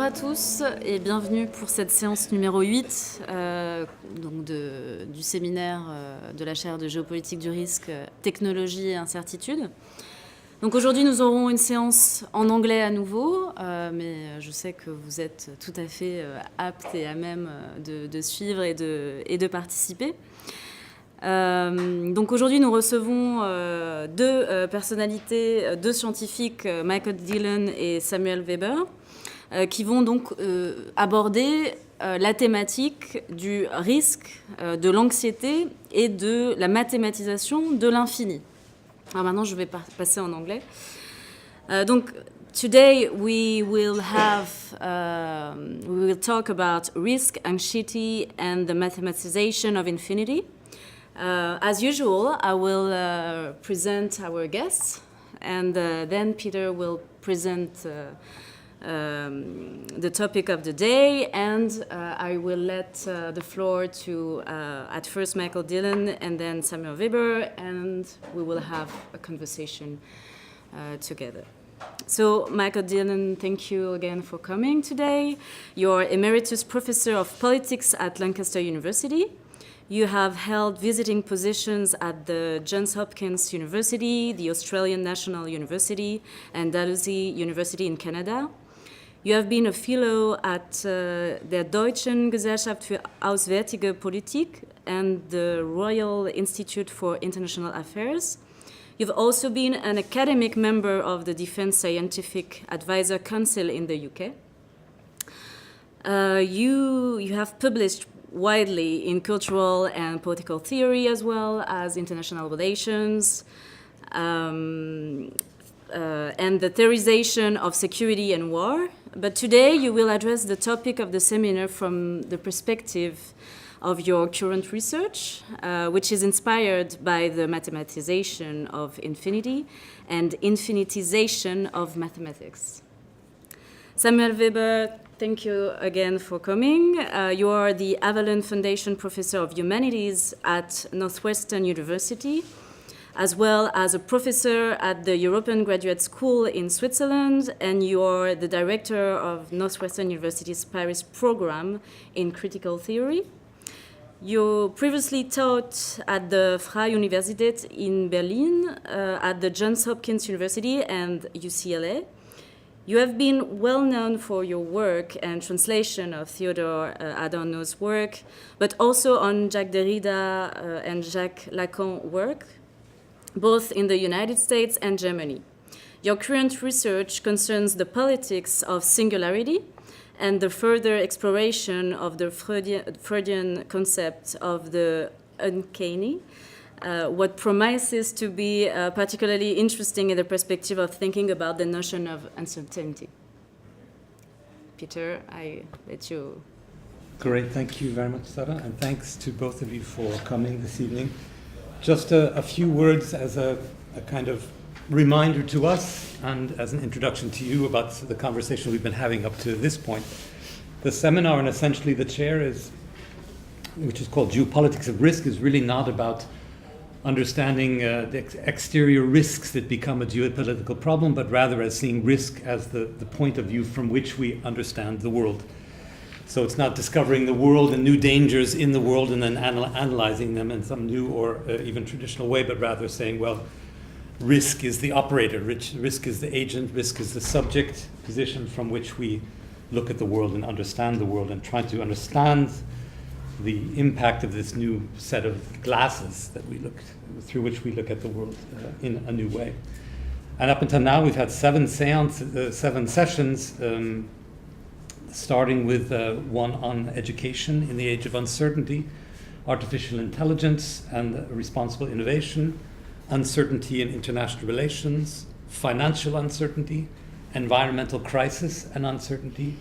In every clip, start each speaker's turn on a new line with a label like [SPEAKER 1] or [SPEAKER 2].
[SPEAKER 1] à tous et bienvenue pour cette séance numéro 8 du séminaire de la chaire de géopolitique du risque, technologie et incertitude. Donc aujourd'hui nous aurons une séance en anglais à nouveau, mais je sais que vous êtes tout à fait aptes et à même de suivre et de participer. Donc aujourd'hui nous recevons deux personnalités, deux scientifiques, Michael Dillon et Samuel Weber, qui vont donc aborder la thématique du risque, de l'anxiété et de la mathématisation de l'infini. Alors maintenant je vais passer en anglais. Donc today we will talk about risk, anxiety and the mathematization of infinity. As usual, I will present our guests, and then Peter will present the topic of the day, and I will let the floor to at first Michael Dillon and then Samuel Weber, and we will have a conversation together. So, Michael Dillon, thank you again for coming today. You're Emeritus Professor of Politics at Lancaster University. You have held visiting positions at the Johns Hopkins University, the Australian National University, and Dalhousie University in Canada. You have been a fellow at der Deutschen Gesellschaft für Auswärtige Politik and the Royal Institute for International Affairs. You've also been an academic member of the Defense Scientific Advisor Council in the UK. You have published widely in cultural and political theory as well as international relations, and the theorization of security and war. But today you will address the topic of the seminar from the perspective of your current research, which is inspired by the mathematization of infinity and infinitization of mathematics. Samuel Weber, thank you again for coming. You are the Avalon Foundation Professor of Humanities at Northwestern University, as well as a professor at the European Graduate School in Switzerland, and you are the director of Northwestern University's Paris program in critical theory. You previously taught at the Freie Universität in Berlin, at the Johns Hopkins University and UCLA. You have been well known for your work and translation of Theodore Adorno's work, but also on Jacques Derrida and Jacques Lacan's work, both in the United States and Germany. Your current research concerns the politics of singularity and the further exploration of the Freudian concept of the uncanny, what promises to be particularly interesting in the perspective of thinking about the notion of uncertainty. Peter, I let you.
[SPEAKER 2] Great, thank you very much, Sarah, and thanks to both of you for coming this evening. Just a few words as a kind of reminder to us and as an introduction to you about the conversation we've been having up to this point. The seminar and essentially the chair which is called Geopolitics of Risk, is really not about understanding the exterior risks that become a geopolitical problem, but rather as seeing risk as the point of view from which we understand the world. So it's not discovering the world and new dangers in the world and then analyzing them in some new or even traditional way, but rather saying, well, risk is the operator, risk is the agent, risk is the subject position from which we look at the world and understand the world and try to understand the impact of this new set of glasses that through which we look at the world in a new way. And up until now, we've had 7 sessions, starting with one on education in the age of uncertainty, artificial intelligence and responsible innovation, uncertainty in international relations, financial uncertainty, environmental crisis and uncertainty,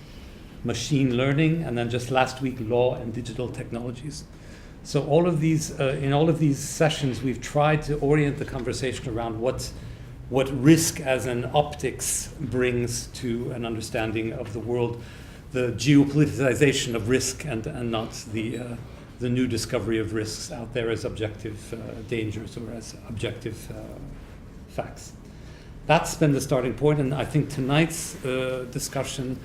[SPEAKER 2] machine learning, and then just last week, law and digital technologies. So all of these, in all of these sessions, we've tried to orient the conversation around what risk as an optics brings to an understanding of the world, the geopoliticization of risk and not the new discovery of risks out there as objective dangers or as objective facts. That's been the starting point, and I think tonight's discussion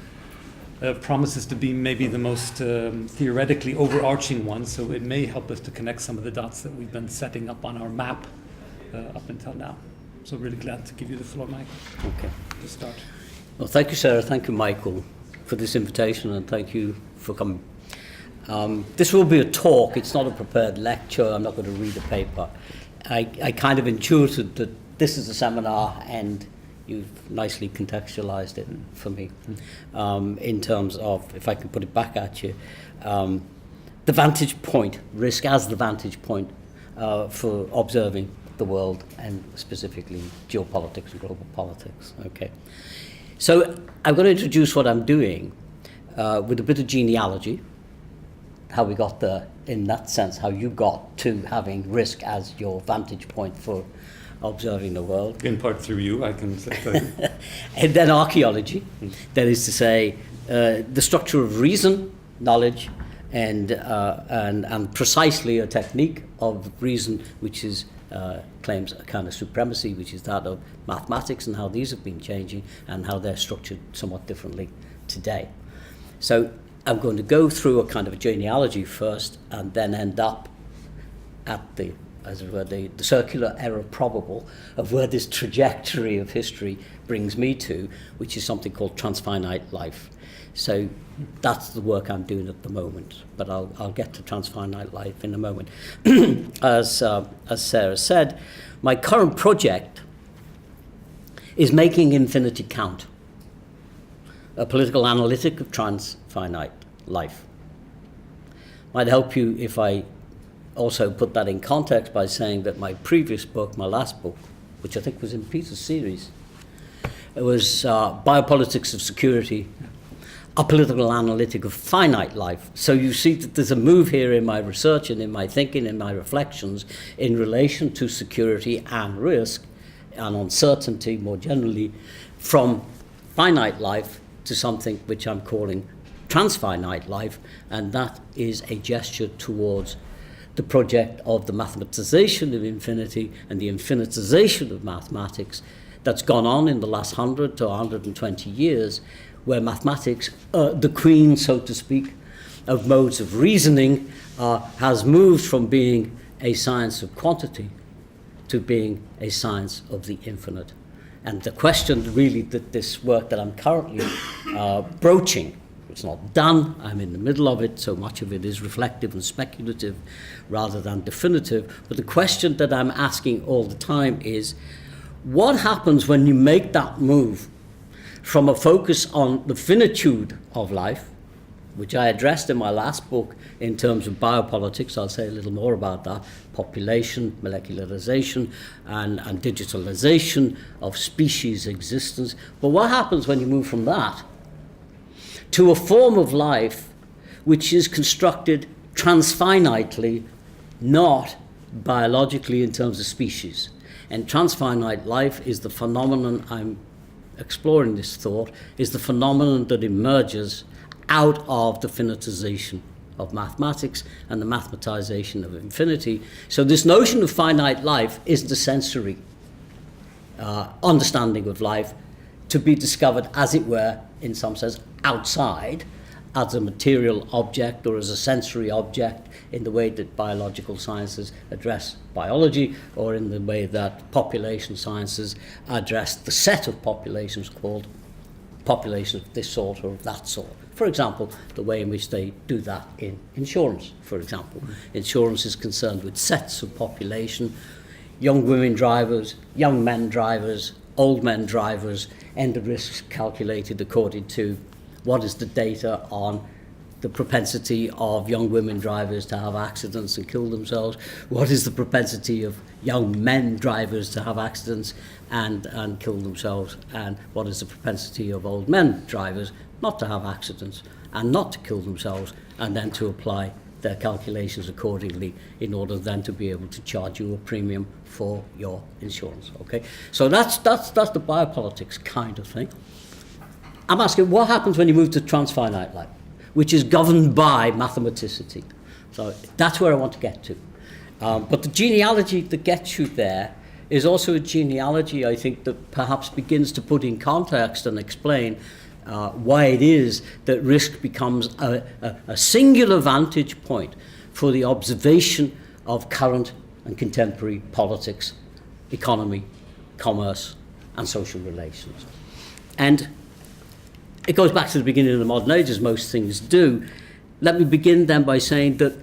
[SPEAKER 2] promises to be maybe the most theoretically overarching one, so it may help us to connect some of the dots that we've been setting up on our map up until now. So really glad to give you the floor, Michael.
[SPEAKER 3] Okay.
[SPEAKER 2] To start.
[SPEAKER 3] Well, thank you, Sarah. Thank you, Michael, for this invitation, and thank you for coming. This will be a talk. It's not a prepared lecture. I'm not going to read a paper. I kind of intuited that this is a seminar, and you've nicely contextualized it for me in terms of, if I can put it back at you, the vantage point, risk as the vantage point for observing the world, and specifically geopolitics and global politics. Okay. So I'm going to introduce what I'm doing with a bit of genealogy, how we got there in that sense, how you got to having risk as your vantage point for observing the world.
[SPEAKER 2] In part through you, I can say.
[SPEAKER 3] And then archaeology, that is to say, the structure of reason, knowledge, and precisely a technique of reason which is claims a kind of supremacy, which is that of mathematics, and how these have been changing and how they're structured somewhat differently today. So I'm going to go through a kind of a genealogy first, and then end up at the, as it were, the circular error probable of where this trajectory of history brings me to, which is something called transfinite life. So that's the work I'm doing at the moment, but I'll get to transfinite life in a moment. As Sarah said, my current project is making infinity count, a political analytic of transfinite life. Might help you if I also put that in context by saying that my previous book, my last book, which I think was in Peter's series, it was Biopolitics of Security, a political analytic of finite life. So you see that there's a move here in my research and in my thinking, in my reflections, in relation to security and risk and uncertainty more generally, from finite life to something which I'm calling transfinite life, and that is a gesture towards the project of the mathematisation of infinity and the infinitization of mathematics that's gone on in the last 100 to 120 years, where mathematics, the queen, so to speak, of modes of reasoning, has moved from being a science of quantity to being a science of the infinite. And the question really that this work that I'm currently broaching, it's not done, I'm in the middle of it, so much of it is reflective and speculative rather than definitive, but the question that I'm asking all the time is, what happens when you make that move from a focus on the finitude of life, which I addressed in my last book in terms of biopolitics? I'll say a little more about that, population, molecularization, and digitalization of species existence. But what happens when you move from that to a form of life which is constructed transfinitely, not biologically in terms of species? And transfinite life is the phenomenon I'm exploring, this thought, is the phenomenon that emerges out of the finitization of mathematics and the mathematization of infinity. So this notion of finite life is the sensory understanding of life to be discovered, as it were, in some sense, outside, as a material object or as a sensory object, in the way that biological sciences address biology, or in the way that population sciences address the set of populations called populations of this sort or of that sort. For example, the way in which they do that in insurance, for example. Insurance is concerned with sets of population, young women drivers, young men drivers, old men drivers, and the risks calculated according to what is the data on the propensity of young women drivers to have accidents and kill themselves, what is the propensity of young men drivers to have accidents and kill themselves, and what is the propensity of old men drivers not to have accidents and not to kill themselves, and then to apply their calculations accordingly in order then to be able to charge you a premium for your insurance. Okay, so that's the biopolitics kind of thing. I'm asking, what happens when you move to transfinite life, which is governed by mathematicity? So that's where I want to get to. But the genealogy that gets you there is also a genealogy, I think, that perhaps begins to put in context and explain why it is that risk becomes a singular vantage point for the observation of current and contemporary politics, economy, commerce, and social relations. And it goes back to the beginning of the modern age, as most things do. Let me begin then by saying that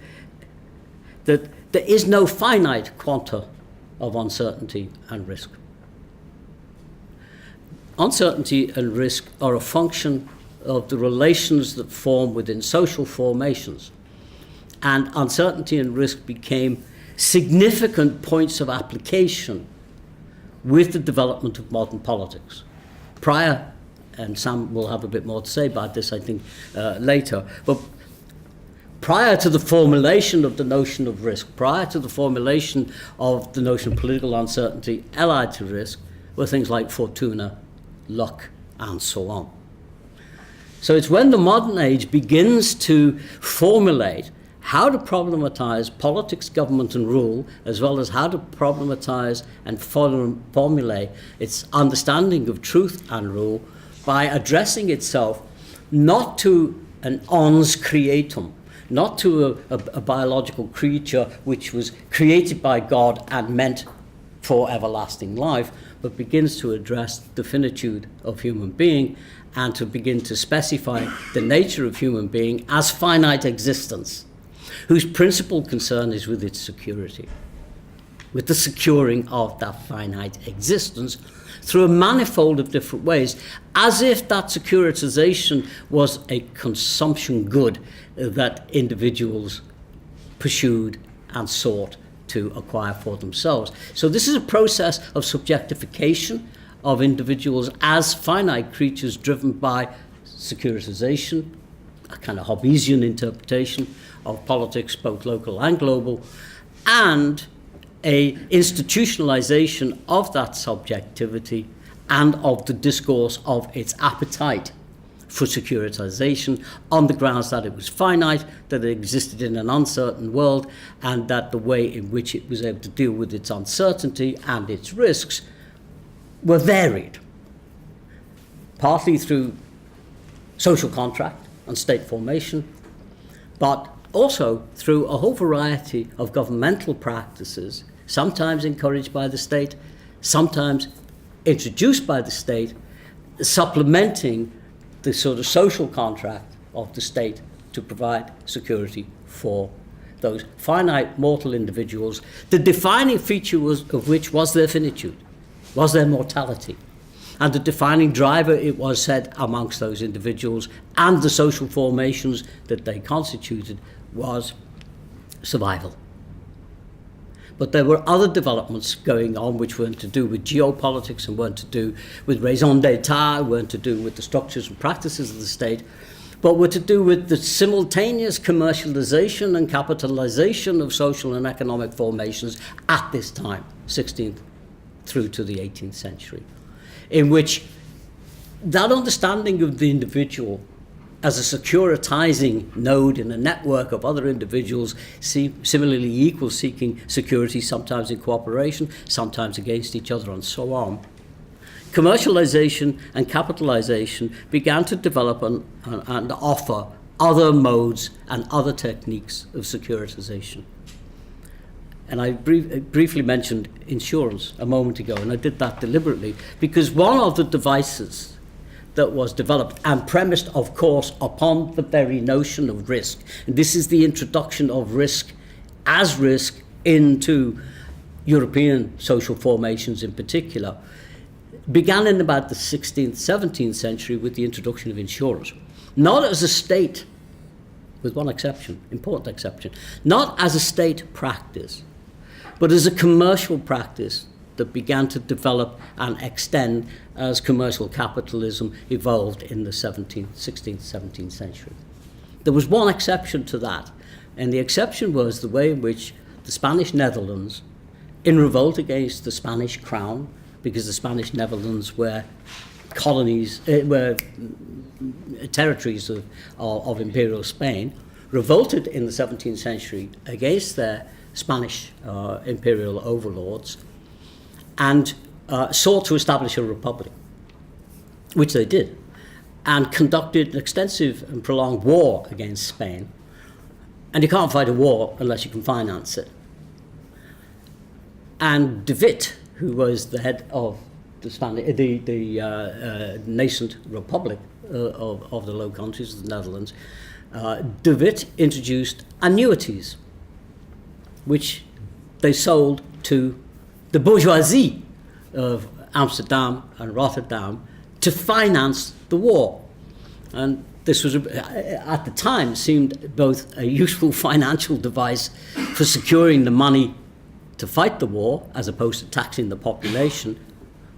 [SPEAKER 3] there is no finite quanta of uncertainty and risk. Uncertainty and risk are a function of the relations that form within social formations. And uncertainty and risk became significant points of application with the development of modern politics. Prior, and Sam will have a bit more to say about this, I think, later, but prior to the formulation of the notion of risk, prior to the formulation of the notion of political uncertainty allied to risk, were things like fortuna, luck, and so on. So it's when the modern age begins to formulate how to problematize politics, government, and rule, as well as how to problematize and formulate its understanding of truth and rule by addressing itself not to an ons creatum, not to a biological creature which was created by God and meant for everlasting life, but begins to address the finitude of human being and to begin to specify the nature of human being as finite existence, whose principal concern is with its security, with the securing of that finite existence through a manifold of different ways, as if that securitization was a consumption good that individuals pursued and sought to acquire for themselves. So this is a process of subjectification of individuals as finite creatures driven by securitization, a kind of Hobbesian interpretation of politics, both local and global, and a institutionalization of that subjectivity and of the discourse of its appetite for securitization on the grounds that it was finite, that it existed in an uncertain world, and that the way in which it was able to deal with its uncertainty and its risks were varied, partly through social contract and state formation, but also through a whole variety of governmental practices, sometimes encouraged by the state, sometimes introduced by the state, supplementing the sort of social contract of the state to provide security for those finite mortal individuals, the defining feature of which was their finitude, was their mortality. And the defining driver, it was said, amongst those individuals and the social formations that they constituted was survival. But there were other developments going on which weren't to do with geopolitics and weren't to do with raison d'etat, weren't to do with the structures and practices of the state, but were to do with the simultaneous commercialization and capitalization of social and economic formations at this time, 16th through to the 18th century, in which that understanding of the individual as a securitizing node in a network of other individuals similarly equal, seeking security, sometimes in cooperation, sometimes against each other, and so on. Commercialization and capitalization began to develop and offer other modes and other techniques of securitization. And I briefly mentioned insurance a moment ago, and I did that deliberately because one of the devices that was developed and premised, of course, upon the very notion of risk, and this is the introduction of risk as risk into European social formations in particular, began in about the 16th, 17th century with the introduction of insurance. Not as a state, with one exception, important exception, not as a state practice, but as a commercial practice that began to develop and extend as commercial capitalism evolved in the 16th, 17th century. There was one exception to that, and the exception was the way in which the Spanish Netherlands, in revolt against the Spanish crown, because the Spanish Netherlands were colonies, were territories of imperial Spain, revolted in the 17th century against their Spanish imperial overlords and sought to establish a republic, which they did. and conducted an extensive and prolonged war against Spain. And you can't fight a war unless you can finance it. And de Witt, who was the head of the nascent republic of the Low Countries, the Netherlands, de Witt introduced annuities, which they sold to the bourgeoisie of Amsterdam and Rotterdam to finance the war. And this was, at the time, seemed both a useful financial device for securing the money to fight the war, as opposed to taxing the population,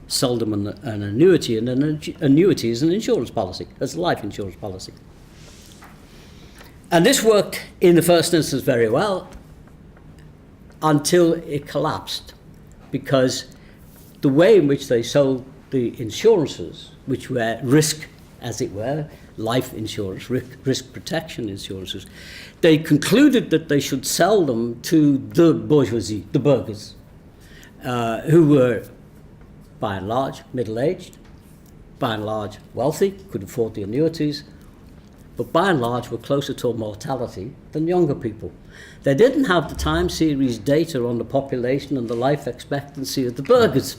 [SPEAKER 3] sold them an annuity, and an annuity is an insurance policy, it's a life insurance policy. And this worked in the first instance very well until it collapsed, because the way in which they sold the insurances, which were risk, as it were, life insurance, risk protection insurances, they concluded that they should sell them to the bourgeoisie, the burghers, who were by and large middle-aged, by and large wealthy, could afford the annuities, but by and large were closer to mortality than younger people. They didn't have the time series data on the population and the life expectancy of the burghers.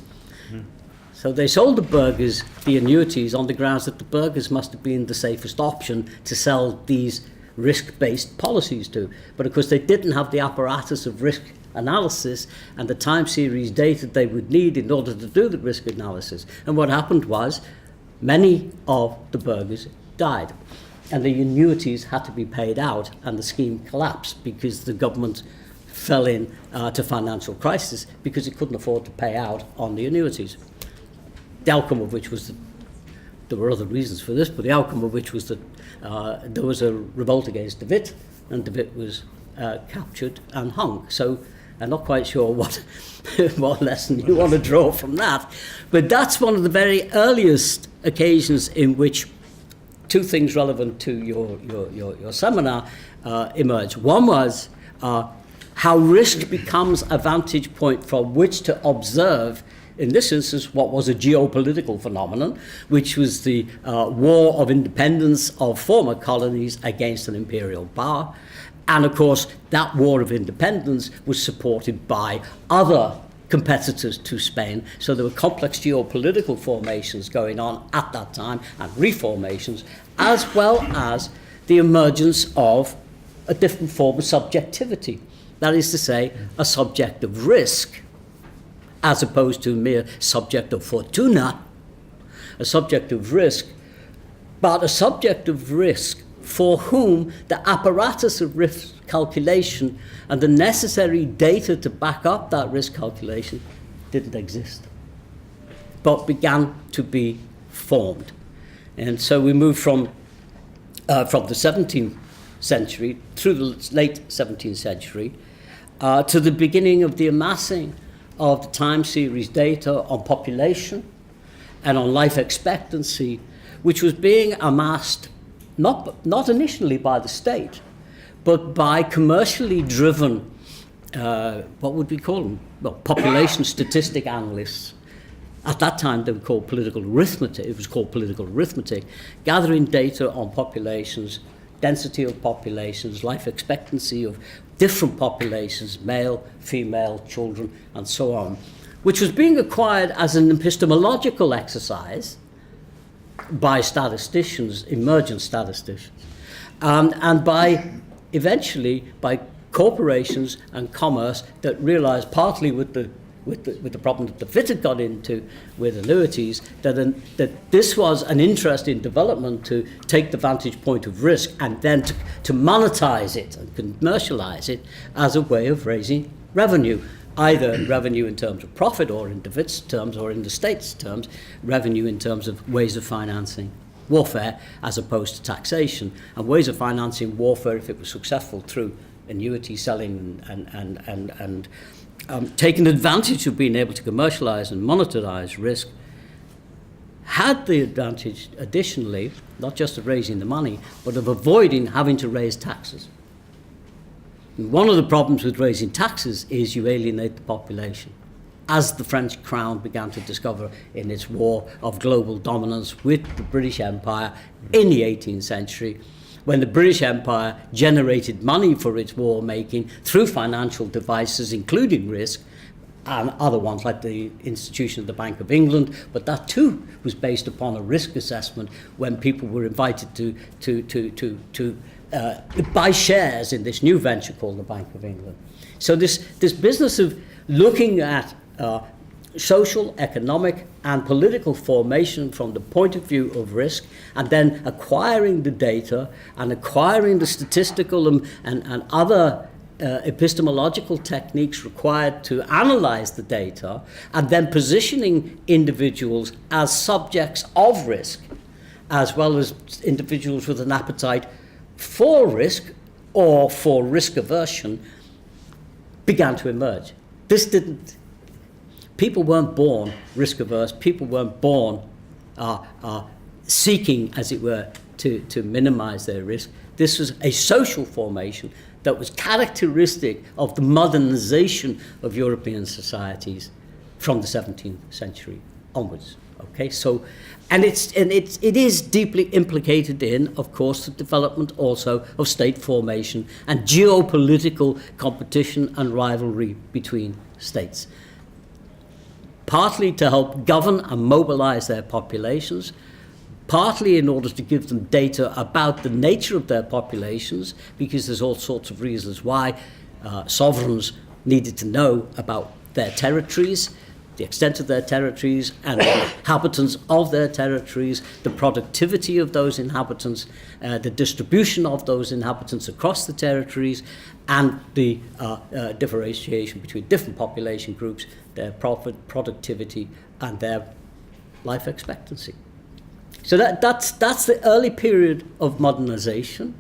[SPEAKER 3] So they sold the burghers the annuities on the grounds that the burghers must have been the safest option to sell these risk-based policies to. But of course they didn't have the apparatus of risk analysis and the time series data they would need in order to do the risk analysis. And what happened was many of the burghers died, and the annuities had to be paid out, and the scheme collapsed because the government fell in to financial crisis because it couldn't afford to pay out on the annuities. The outcome of which was that there were other reasons for this, but the outcome of which was that there was a revolt against de Witt, and de Witt was captured and hung. So I'm not quite sure what lesson you want to draw from that, but that's one of the very earliest occasions in which two things relevant to your seminar emerged. One was how risk becomes a vantage point from which to observe, in this instance, what was a geopolitical phenomenon, which was the war of independence of former colonies against an imperial power. And of course, that war of independence was supported by other competitors to Spain. So there were complex geopolitical formations going on at that time, and reformations, as well as the emergence of a different form of subjectivity. That is to say, a subject of risk, as opposed to a mere subject of fortuna, a subject of risk, but a subject of risk for whom the apparatus of risk calculation and the necessary data to back up that risk calculation didn't exist, but began to be formed. And so we move from the 17th century through the late 17th century to the beginning of the amassing of the time series data on population and on life expectancy, which was being amassed not initially by the state, but by commercially driven, what would we call them? Well, population statistic analysts. At that time, they were called political arithmetic. It was called political arithmetic, gathering data on populations, density of populations, life expectancy of different populations, male, female, children, and so on, which was being acquired as an epistemological exercise by statisticians, emergent statisticians, and eventually by corporations and commerce that realized, partly with the problem that the Witt had got into with annuities, that this was an interesting development to take the vantage point of risk and then to monetize it and commercialize it as a way of raising revenue, either revenue in terms of profit or in de Witt's terms or in the state's terms, revenue in terms of ways of financing warfare as opposed to taxation, and ways of financing warfare, if it was successful, through annuity selling and taking advantage of being able to commercialize and monetize risk, had the advantage additionally, not just of raising the money, but of avoiding having to raise taxes. And one of the problems with raising taxes is you alienate the population. as the French crown began to discover in its war of global dominance with the British Empire in the 18th century, when the British Empire generated money for its war making through financial devices, including risk, and other ones like the institution of the Bank of England, but that too was based upon a risk assessment when people were invited to buy shares in this new venture called the Bank of England. So this business of looking at social, economic, and political formation from the point of view of risk, and then acquiring the data and acquiring the statistical and other epistemological techniques required to analyze the data, and then positioning individuals as subjects of risk, as well as individuals with an appetite for risk or for risk aversion, began to emerge. People weren't born risk averse, people weren't born seeking, as it were, to minimize their risk. This was a social formation that was characteristic of the modernization of European societies from the 17th century onwards. Okay, so, and it is deeply implicated in, of course, the development also of state formation and geopolitical competition and rivalry between states, partly to help govern and mobilize their populations, partly in order to give them data about the nature of their populations, because there's all sorts of reasons why sovereigns needed to know about their territories, the extent of their territories and the inhabitants of their territories, the productivity of those inhabitants, the distribution of those inhabitants across the territories, and the differentiation between different population groups, their profit, productivity, and their life expectancy. So that's the early period of modernization,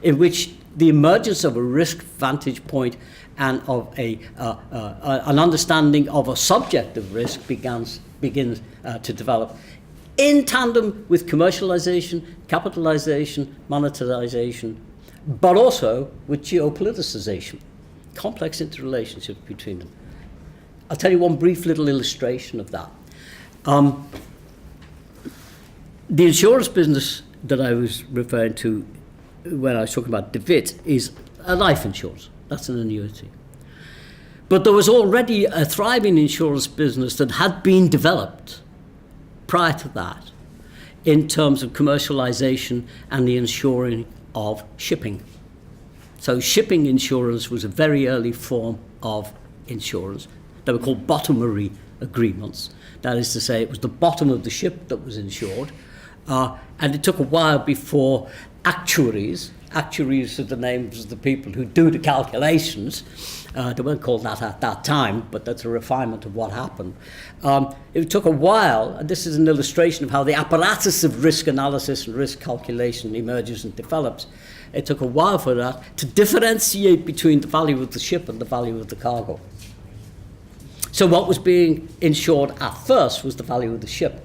[SPEAKER 3] in which the emergence of a risk vantage point and of an understanding of a subjective risk begins to develop in tandem with commercialization, capitalization, monetization, but also with geopoliticization, complex interrelationships between them. I'll tell you one brief little illustration of that. The insurance business that I was referring to when I was talking about DeWitt is a life insurance. That's an annuity. But there was already a thriving insurance business that had been developed prior to that in terms of commercialization and the insuring of shipping. So shipping insurance was a very early form of insurance. They were called bottomery agreements. That is to say, it was the bottom of the ship that was insured. And it took a while before actuaries are the names of the people who do the calculations. They weren't called that at that time, but that's a refinement of what happened. It took a while, and this is an illustration of how the apparatus of risk analysis and risk calculation emerges and develops. It took a while for that to differentiate between the value of the ship and the value of the cargo. So what was being insured at first was the value of the ship.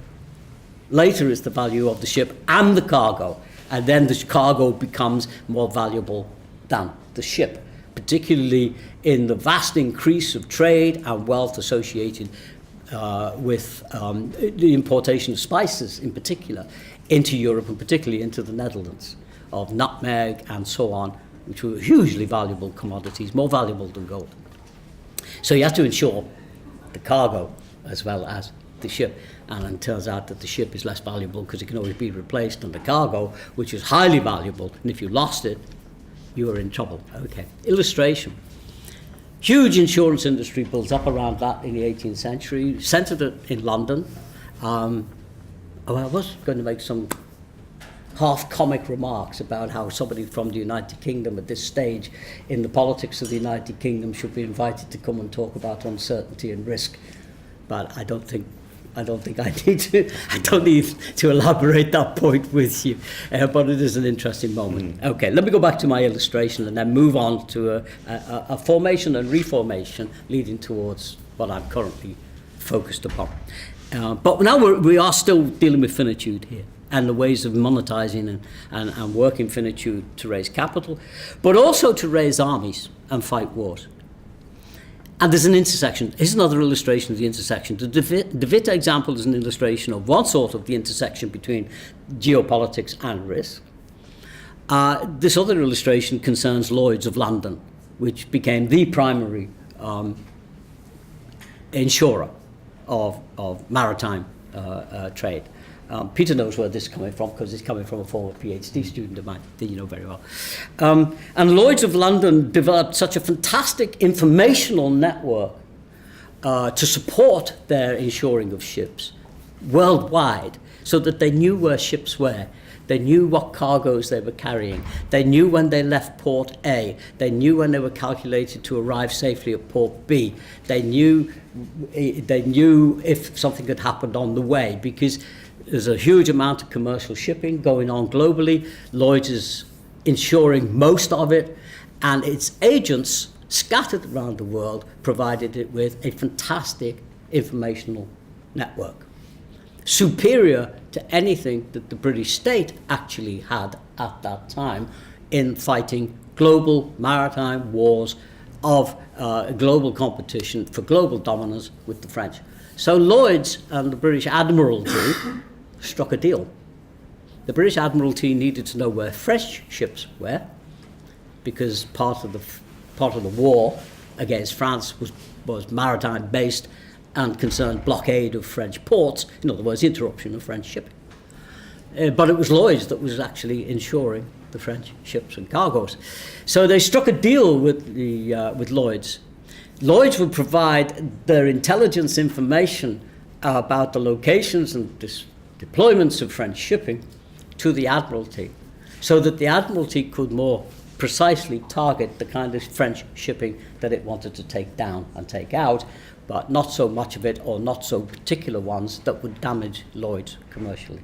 [SPEAKER 3] Later is the value of the ship and the cargo. And then the cargo becomes more valuable than the ship, particularly in the vast increase of trade and wealth associated with the importation of spices in particular into Europe, and particularly into the Netherlands, of nutmeg and so on, which were hugely valuable commodities, more valuable than gold. So you have to insure the cargo as well as the ship. And it turns out that the ship is less valuable because it can always be replaced than the cargo, which is highly valuable. And if you lost it, you were in trouble. Okay. Illustration. Huge insurance industry builds up around that in the 18th century, centered in London. I was going to make some half-comic remarks about how somebody from the United Kingdom at this stage in the politics of the United Kingdom should be invited to come and talk about uncertainty and risk. But I don't think I need to elaborate that point with you, but it is an interesting moment. Okay, let me go back to my illustration and then move on to a formation and reformation leading towards what I'm currently focused upon. But now we are still dealing with finitude here and the ways of monetizing and working finitude to raise capital, but also to raise armies and fight wars. And there's an intersection. Here's another illustration of the intersection. The De Witte example is an illustration of one sort of the intersection between geopolitics and risk. This other illustration concerns Lloyds of London, which became the primary insurer of maritime trade. Peter knows where this is coming from because it's coming from a former PhD student of mine that you know very well. And Lloyds of London developed such a fantastic informational network to support their insuring of ships worldwide so that they knew where ships were. They knew what cargoes they were carrying. They knew when they left port A. They knew when they were calculated to arrive safely at port B. They knew if something had happened on the way, because there's a huge amount of commercial shipping going on globally. Lloyd's is insuring most of it, and its agents scattered around the world provided it with a fantastic informational network, superior to anything that the British state actually had at that time in fighting global maritime wars of global competition for global dominance with the French. So Lloyd's and the British Admiralty struck a deal. The British Admiralty needed to know where French ships were, because part of the war against France was maritime based and concerned blockade of French ports, in other words, interruption of French shipping. But it was Lloyd's that was actually insuring the French ships and cargoes. So they struck a deal with Lloyd's. Lloyd's would provide their intelligence information about the locations and deployments of French shipping to the Admiralty, so that the Admiralty could more precisely target the kind of French shipping that it wanted to take down and take out, but not so much of it, or not so particular ones that would damage Lloyd's commercially.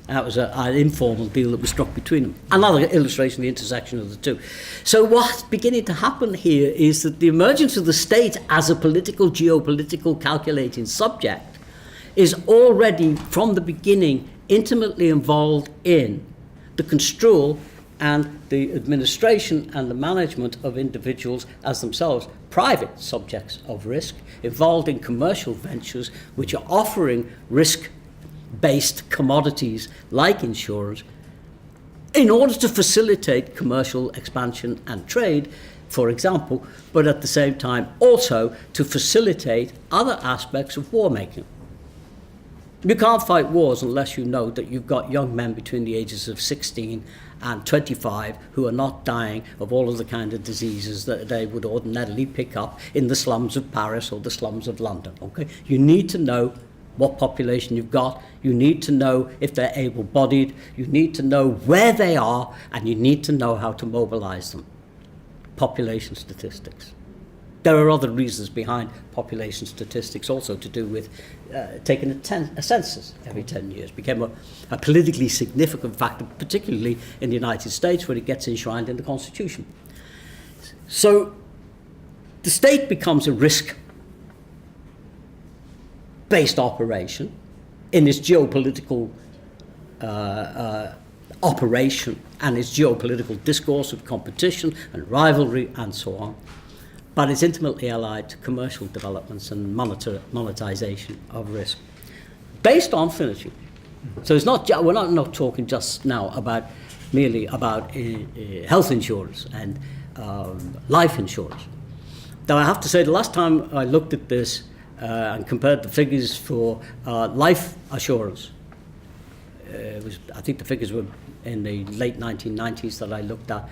[SPEAKER 3] And that was an informal deal that was struck between them. Another illustration of the intersection of the two. So what's beginning to happen here is that the emergence of the state as a political, geopolitical calculating subject is already, from the beginning, intimately involved in the construal and the administration and the management of individuals as themselves private subjects of risk, involved in commercial ventures which are offering risk-based commodities like insurers in order to facilitate commercial expansion and trade, for example, but at the same time also to facilitate other aspects of war making. You can't fight wars unless you know that you've got young men between the ages of 16 and 25 who are not dying of all of the kind of diseases that they would ordinarily pick up in the slums of Paris or the slums of London. Okay? You need to know what population you've got. You need to know if they're able-bodied. You need to know where they are, and you need to know how to mobilize them. Population statistics. There are other reasons behind population statistics also to do with taking a census every 10 years. Became a politically significant factor, particularly in the United States, where it gets enshrined in the Constitution. So the state becomes a risk-based operation in its geopolitical operation and its geopolitical discourse of competition and rivalry and so on. But it's intimately allied to commercial developments and monetization of risk, based on finitude. So it's not we're not talking just now merely about health insurance and life insurance. Though I have to say, the last time I looked at this and compared the figures for life assurance, I think the figures were in the late 1990s that I looked at.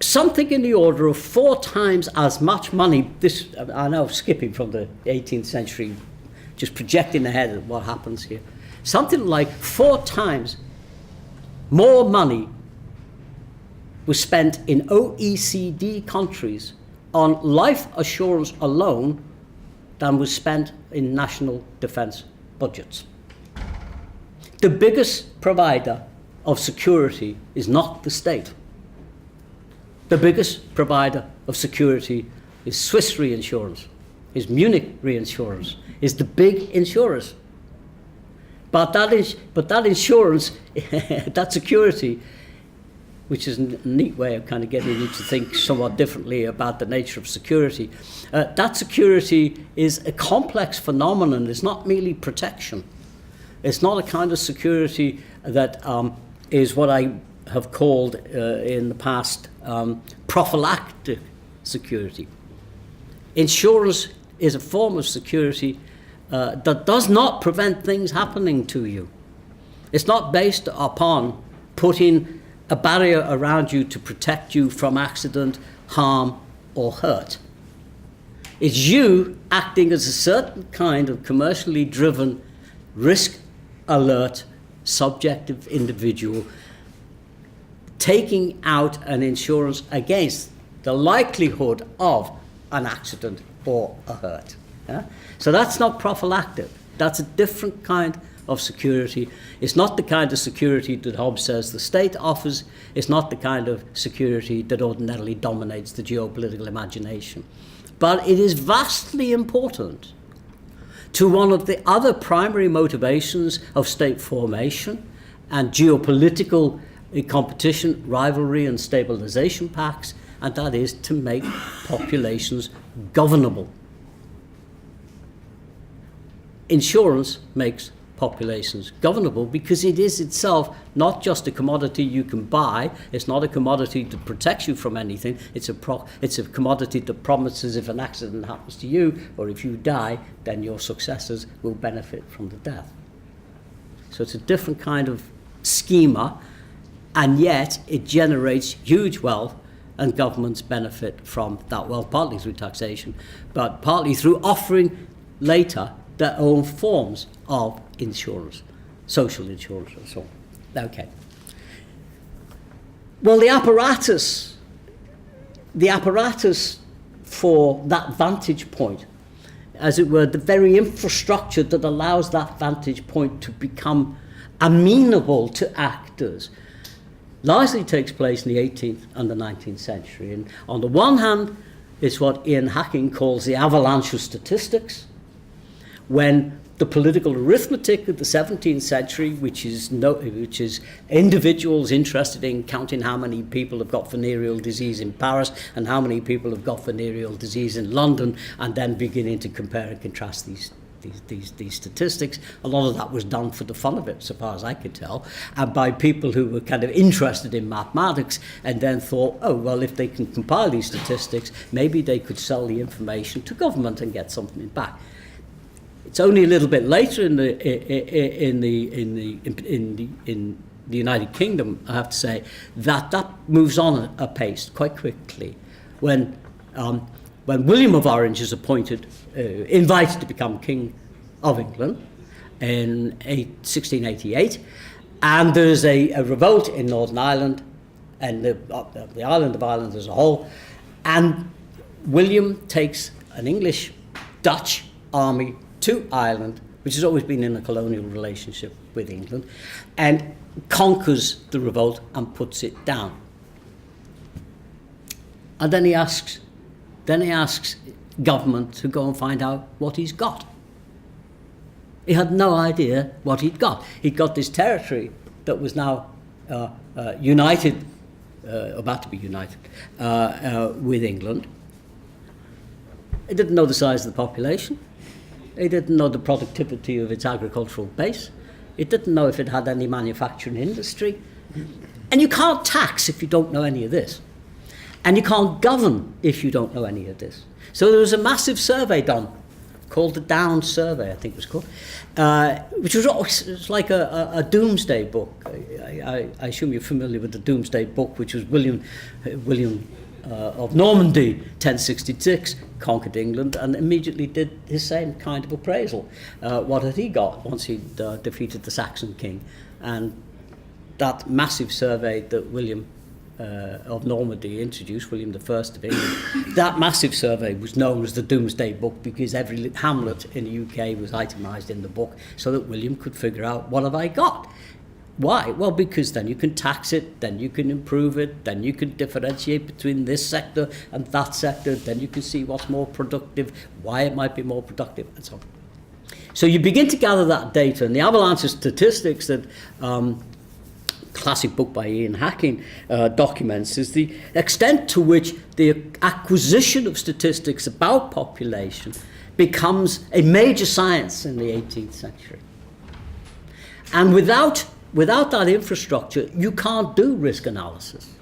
[SPEAKER 3] Something in the order of 4 times as much money. This, I know, skipping from the 18th century, just projecting ahead at what happens here. Something like 4 times more money was spent in OECD countries on life assurance alone than was spent in national defense budgets. The biggest provider of security is not the state. The biggest provider of security is Swiss reinsurance, is Munich reinsurance, is the big insurers. But that insurance, that security, which is a neat way of kind of getting you to think somewhat differently about the nature of security. That security is a complex phenomenon. It's not merely protection. It's not a kind of security that is what I have called in the past prophylactic security. Insurance is a form of security that does not prevent things happening to you. It's not based upon putting a barrier around you to protect you from accident, harm, or hurt. It's you acting as a certain kind of commercially driven, risk alert, subjective individual, taking out an insurance against the likelihood of an accident or a hurt. Yeah? So that's not prophylactic. That's a different kind of security. It's not the kind of security that Hobbes says the state offers. It's not the kind of security that ordinarily dominates the geopolitical imagination. But it is vastly important to one of the other primary motivations of state formation and geopolitical competition, rivalry, and stabilization pacts, and that is to make populations governable. Insurance makes populations governable because it is itself not just a commodity you can buy. It's not a commodity that protects you from anything. It's a commodity that promises if an accident happens to you or if you die, then your successors will benefit from the death. So it's a different kind of schema, and yet it generates huge wealth, and governments benefit from that wealth, partly through taxation, but partly through offering later their own forms of insurance, social insurance and so on. Okay. Well, the apparatus for that vantage point, as it were, the very infrastructure that allows that vantage point to become amenable to actors, largely takes place in the 18th and the 19th century. And on the one hand, it's what Ian Hacking calls the avalanche of statistics, when the political arithmetic of the 17th century, which is individuals interested in counting how many people have got venereal disease in Paris and how many people have got venereal disease in London, and then beginning to compare and contrast these statistics. A lot of that was done for the fun of it, so far as I could tell, and by people who were kind of interested in mathematics and then thought, oh, well, if they can compile these statistics, maybe they could sell the information to government and get something back. It's only a little bit later in the United Kingdom, I have to say, that moves on apace quite quickly. When William of Orange is invited to become King of England in 1688, and there's a revolt in Northern Ireland and the island of Ireland as a whole, and William takes an English-Dutch army to Ireland, which has always been in a colonial relationship with England, and conquers the revolt and puts it down. And then he asks government to go and find out what he's got. He had no idea what he'd got. He'd got this territory that was now united, about to be united, with England. He didn't know the size of the population. He didn't know the productivity of its agricultural base. He didn't know if it had any manufacturing industry. And you can't tax if you don't know any of this. And you can't govern if you don't know any of this. So there was a massive survey done, called the Down Survey, I think it was called, which was like a Doomsday Book. I assume you're familiar with the Doomsday Book, which was William of Normandy, 1066, conquered England and immediately did his same kind of appraisal. What had he got once he'd defeated the Saxon king? And that massive survey that William of Normandy introduced, William I of England, that massive survey was known as the Doomsday Book because every hamlet in the UK was itemised in the book so that William could figure out, what have I got? Why? Well, because then you can tax it, then you can improve it, then you can differentiate between this sector and that sector, then you can see what's more productive, why it might be more productive, and so on. So you begin to gather that data, and the avalanche of statistics that classic book by Ian Hacking documents, is the extent to which the acquisition of statistics about population becomes a major science in the 18th century. And without that infrastructure, you can't do risk analysis.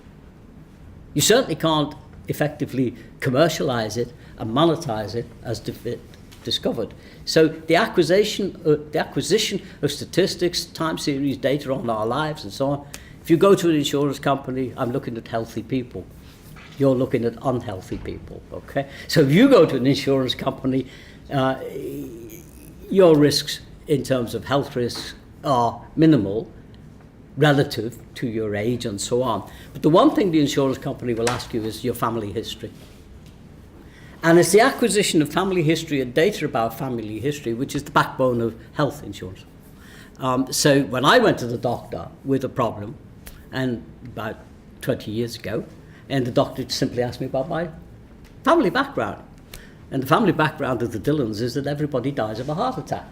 [SPEAKER 3] You certainly can't effectively commercialize it and monetize it as discovered. So the acquisition of statistics, time series data on our lives and so on. If you go to an insurance company, I'm looking at healthy people. You're looking at unhealthy people, okay? So if you go to an insurance company, your risks in terms of health risks are minimal relative to your age and so on. But the one thing the insurance company will ask you is your family history. And it's the acquisition of family history and data about family history which is the backbone of health insurance. So when I went to the doctor with a problem, and about 20 years ago, and the doctor simply asked me about my family background. And the family background of the Dillons is that everybody dies of a heart attack.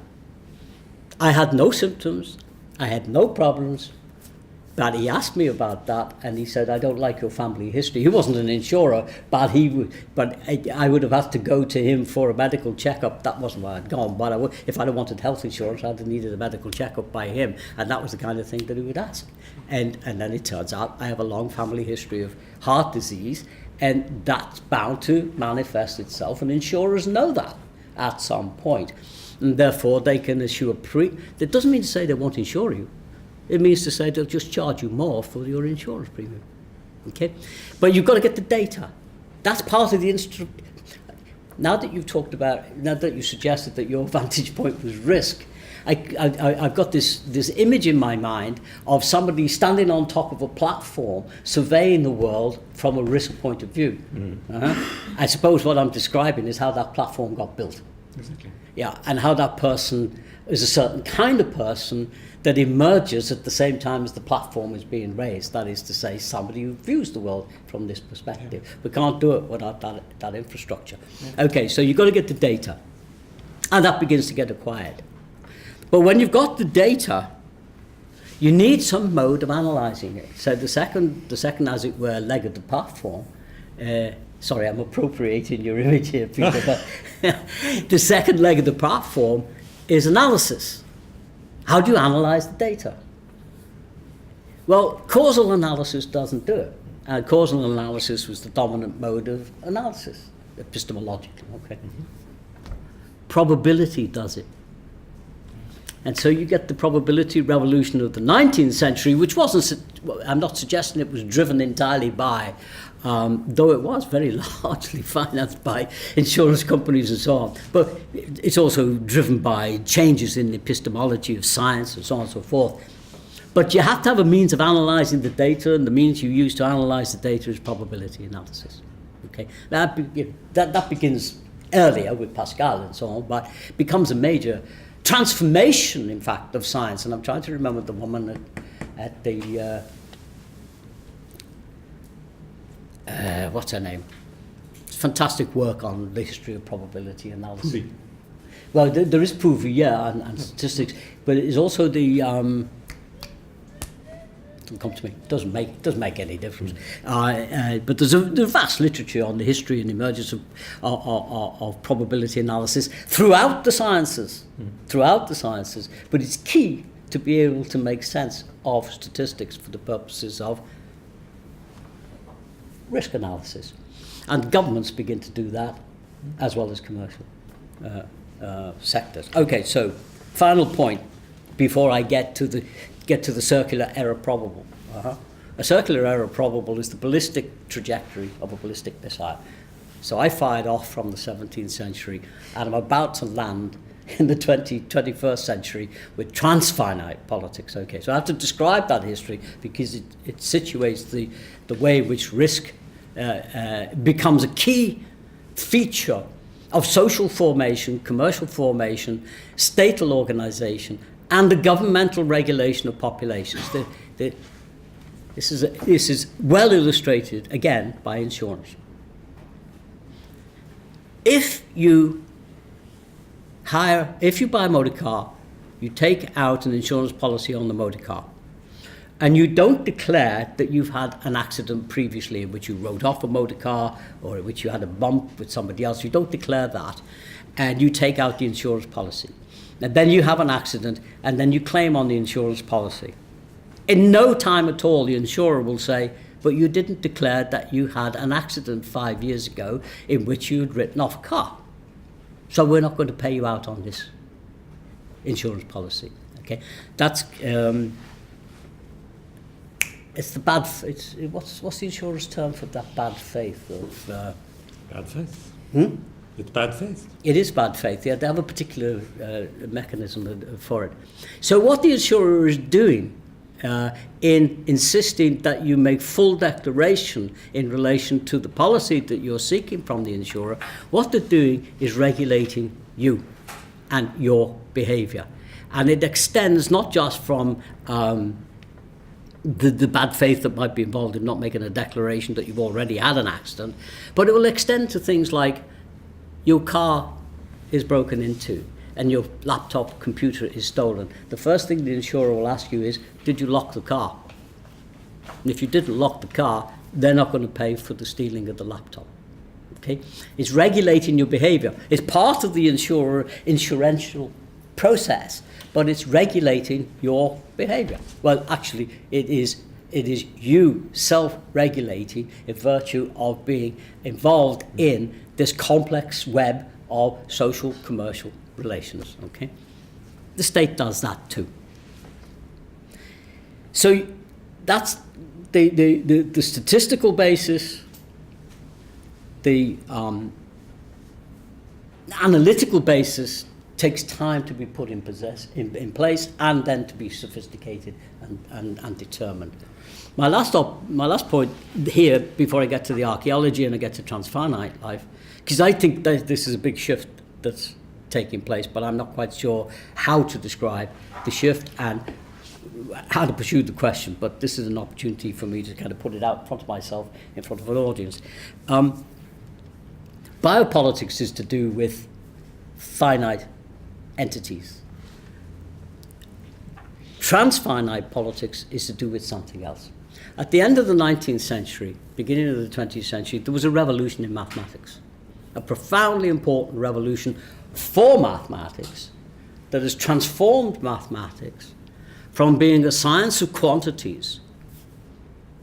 [SPEAKER 3] I had no symptoms, I had no problems, but he asked me about that, and he said, I don't like your family history. He wasn't an insurer, but I would have had to go to him for a medical checkup. That wasn't why I'd gone, but if I'd have wanted health insurance, I'd have needed a medical checkup by him, and that was the kind of thing that he would ask. And then it turns out I have a long family history of heart disease, and that's bound to manifest itself, and insurers know that at some point. And therefore, they can issue that doesn't mean to say they won't insure you. It means to say they'll just charge you more for your insurance premium. Okay? But you've got to get the data. That's part of the Now that you've suggested that your vantage point was risk, I've got this image in my mind of somebody standing on top of a platform surveying the world from a risk point of view. I suppose what I'm describing is how that platform got built.
[SPEAKER 2] Exactly.
[SPEAKER 3] Yeah, and how that person is a certain kind of person that emerges at the same time as the platform is being raised. That is to say, somebody who views the world from this perspective. Yeah. We can't do it without that infrastructure. Yeah. Okay, so you've got to get the data, and that begins to get acquired. But when you've got the data, you need some mode of analysing it. So the second, as it were, leg of the platform. Sorry, I'm appropriating your image here, Peter. But the second leg of the platform is analysis. How do you analyse the data? Well, causal analysis doesn't do it. Causal analysis was the dominant mode of analysis, epistemological. Okay. Probability does it. And so you get the probability revolution of the 19th century, which wasn't, I'm not suggesting it was driven entirely by, though it was very largely financed by insurance companies and so on, but it's also driven by changes in the epistemology of science and so on and so forth. But you have to have a means of analysing the data, and the means you use to analyse the data is probability analysis. Okay, that begins earlier with Pascal and so on, but becomes a major transformation, in fact, of science. And I'm trying to remember the woman at the what's her name? It's fantastic work on the history of probability analysis.
[SPEAKER 2] Poovy.
[SPEAKER 3] Well, there is Poovy, yeah, and statistics, but it is also the doesn't come to me. Doesn't make any difference. But there's a vast literature on the history and emergence of probability analysis throughout the sciences. Throughout the sciences, but it's key to be able to make sense of statistics for the purposes of risk analysis, and governments begin to do that as well as commercial sectors. Okay, so final point before I get to the circular error probable. A circular error probable is the ballistic trajectory of a ballistic missile. So I fired off from the 17th century, and I'm about to land in the 21st century with transfinite politics. Okay, so I have to describe that history because it situates the way in which risk becomes a key feature of social formation, commercial formation, statal organization, and the governmental regulation of populations. This is well illustrated, again, by insurance. If you buy a motor car, you take out an insurance policy on the motor car. and you don't declare that you've had an accident previously in which you rode off a motor car or in which you had a bump with somebody else, you don't declare that, and you take out the insurance policy. And then you have an accident, and then you claim on the insurance policy. In no time at all, the insurer will say, but you didn't declare that you had an accident 5 years ago in which you had written off a car. So we're not going to pay you out on this insurance policy. Okay, that's it's the bad. It's what's the insurance term for that bad faith of?
[SPEAKER 2] Bad faith?
[SPEAKER 3] Hmm?
[SPEAKER 2] It's bad faith.
[SPEAKER 3] It is bad faith. Yeah, they have a particular mechanism for it. So what the insurer is doing in insisting that you make full declaration in relation to the policy that you're seeking from the insurer, what they're doing is regulating you and your behaviour. And it extends not just from the bad faith that might be involved in not making a declaration that you've already had an accident, but it will extend to things like your car is broken into and your laptop computer is stolen. The first thing the insurer will ask you is, did you lock the car? And if you didn't lock the car, they're not going to pay for the stealing of the laptop. Okay? It's regulating your behaviour. It's part of the insurential process, but it's regulating your behaviour. Well, actually, it is you self-regulating in virtue of being involved in this complex web of social commercial relations. Okay, the state does that too. So that's the statistical basis, the analytical basis takes time to be put in place and then to be sophisticated and determined. My last point here, before I get to the archaeology and I get to transfinite life, because I think that this is a big shift that's taking place, but I'm not quite sure how to describe the shift and how to pursue the question, but this is an opportunity for me to kind of put it out in front of myself, in front of an audience. Biopolitics is to do with finite entities. Transfinite politics is to do with something else. At the end of the 19th century, beginning of the 20th century, there was a revolution in mathematics, a profoundly important revolution for mathematics that has transformed mathematics from being a science of quantities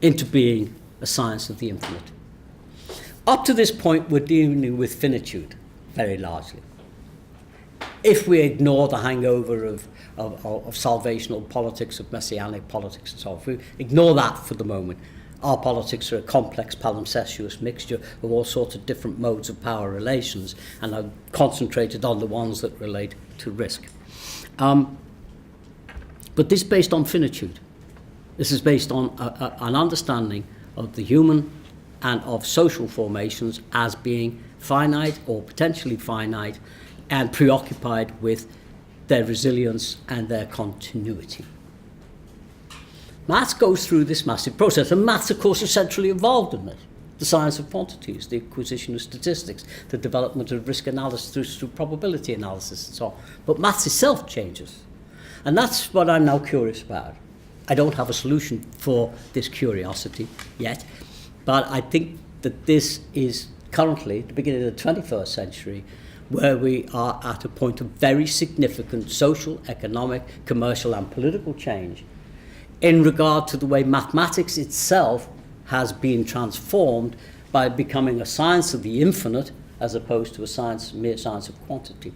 [SPEAKER 3] into being a science of the infinite. Up to this point, we're dealing with finitude, very largely. If we ignore the hangover of salvational politics, of messianic politics and so on, if we ignore that for the moment, our politics are a complex palimpsestuous mixture of all sorts of different modes of power relations and are concentrated on the ones that relate to risk. But this is based on finitude. This is based on an understanding of the human and of social formations as being finite or potentially finite and preoccupied with their resilience and their continuity. Maths goes through this massive process, and maths, of course, is centrally involved in this. The science of quantities, the acquisition of statistics, the development of risk analysis through probability analysis and so on. But maths itself changes. And that's what I'm now curious about. I don't have a solution for this curiosity yet, but I think that this is currently, the beginning of the 21st century, where we are at a point of very significant social, economic, commercial and political change in regard to the way mathematics itself has been transformed by becoming a science of the infinite as opposed to mere science of quantity.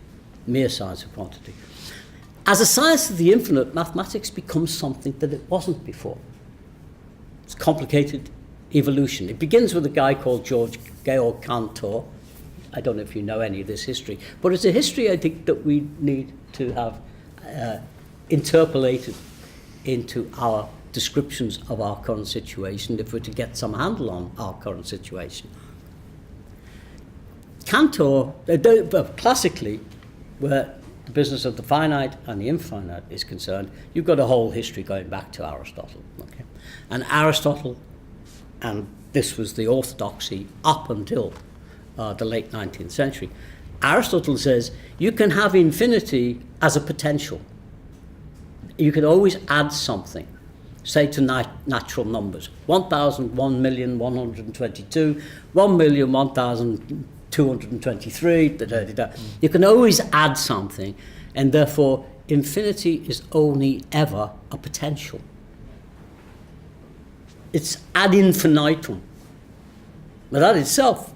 [SPEAKER 3] As a science of the infinite, mathematics becomes something that it wasn't before. It's complicated evolution. It begins with a guy called Georg Cantor. I don't know if you know any of this history, but it's a history I think that we need to have interpolated into our descriptions of our current situation if we're to get some handle on our current situation. Cantor, classically, where the business of the finite and the infinite is concerned, you've got a whole history going back to Aristotle. Okay? And Aristotle, and this was the orthodoxy up until the late 19th century, Aristotle says you can have infinity as a potential. You can always add something. say to natural numbers, 1,000, 1,122, 1,001,223, da-da-da-da. You can always add something, and therefore infinity is only ever a potential. It's ad infinitum. But that itself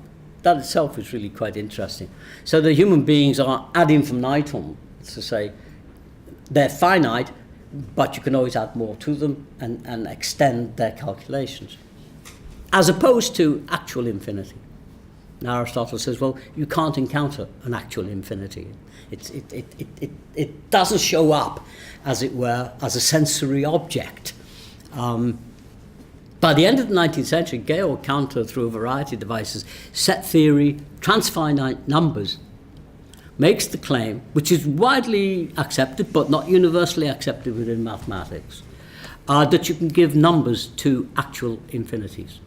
[SPEAKER 3] is really quite interesting. So the human beings are ad infinitum, to say they're finite, but you can always add more to them and extend their calculations, as opposed to actual infinity. Now Aristotle says, well, you can't encounter an actual infinity. It doesn't show up, as it were, as a sensory object. By the end of the 19th century, Gale countered through a variety of devices. Set theory, transfinite numbers, makes the claim, which is widely accepted but not universally accepted within mathematics, that you can give numbers to actual infinities.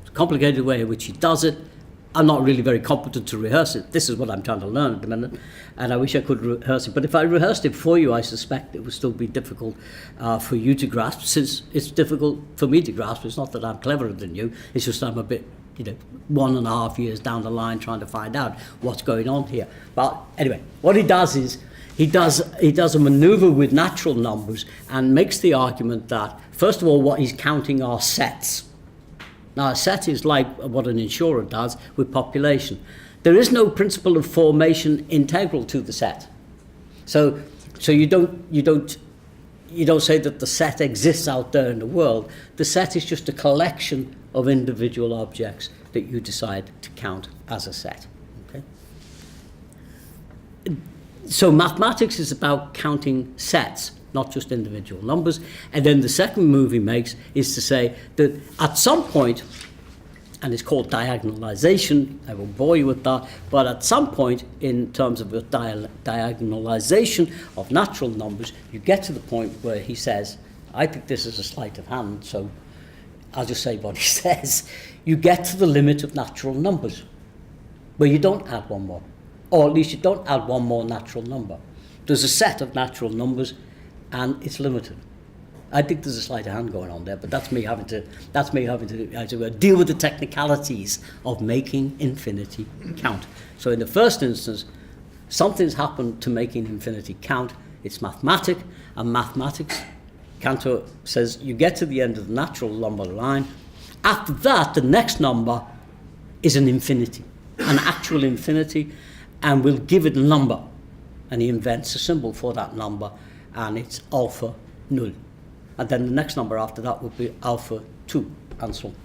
[SPEAKER 3] It's a complicated way in which he does it. I'm not really very competent to rehearse it. This is what I'm trying to learn at the minute, and I wish I could rehearse it. But if I rehearsed it for you, I suspect it would still be difficult for you to grasp, since it's difficult for me to grasp. It's not that I'm cleverer than you, it's just I'm a bit, 1.5 years down the line trying to find out what's going on here. But anyway, what he does is he does a maneuver with natural numbers and makes the argument that, first of all, what he's counting are sets. Now, a set is like what an insurer does with population. There is no principle of formation integral to the set. So you don't say that the set exists out there in the world. The set is just a collection of individual objects that you decide to count as a set. Okay? So mathematics is about counting sets, not just individual numbers. And then the second move he makes is to say that at some point, and it's called diagonalization, I won't bore you with that, but at some point in terms of the diagonalization of natural numbers, you get to the point where he says, I think this is a sleight of hand, so I'll just say what he says. You get to the limit of natural numbers, where you don't add one more, or at least you don't add one more natural number. There's a set of natural numbers, and it's limited. I think there's a sleight of hand going on there, but that's me having to deal with the technicalities of making infinity count. So in the first instance, something's happened to making infinity count. It's mathematic, and mathematics, Cantor says, you get to the end of the natural number line. After that, the next number is an infinity, an actual infinity, and we'll give it a number. And he invents a symbol for that number, and it's alpha null. And then the next number after that would be alpha 2, and so on.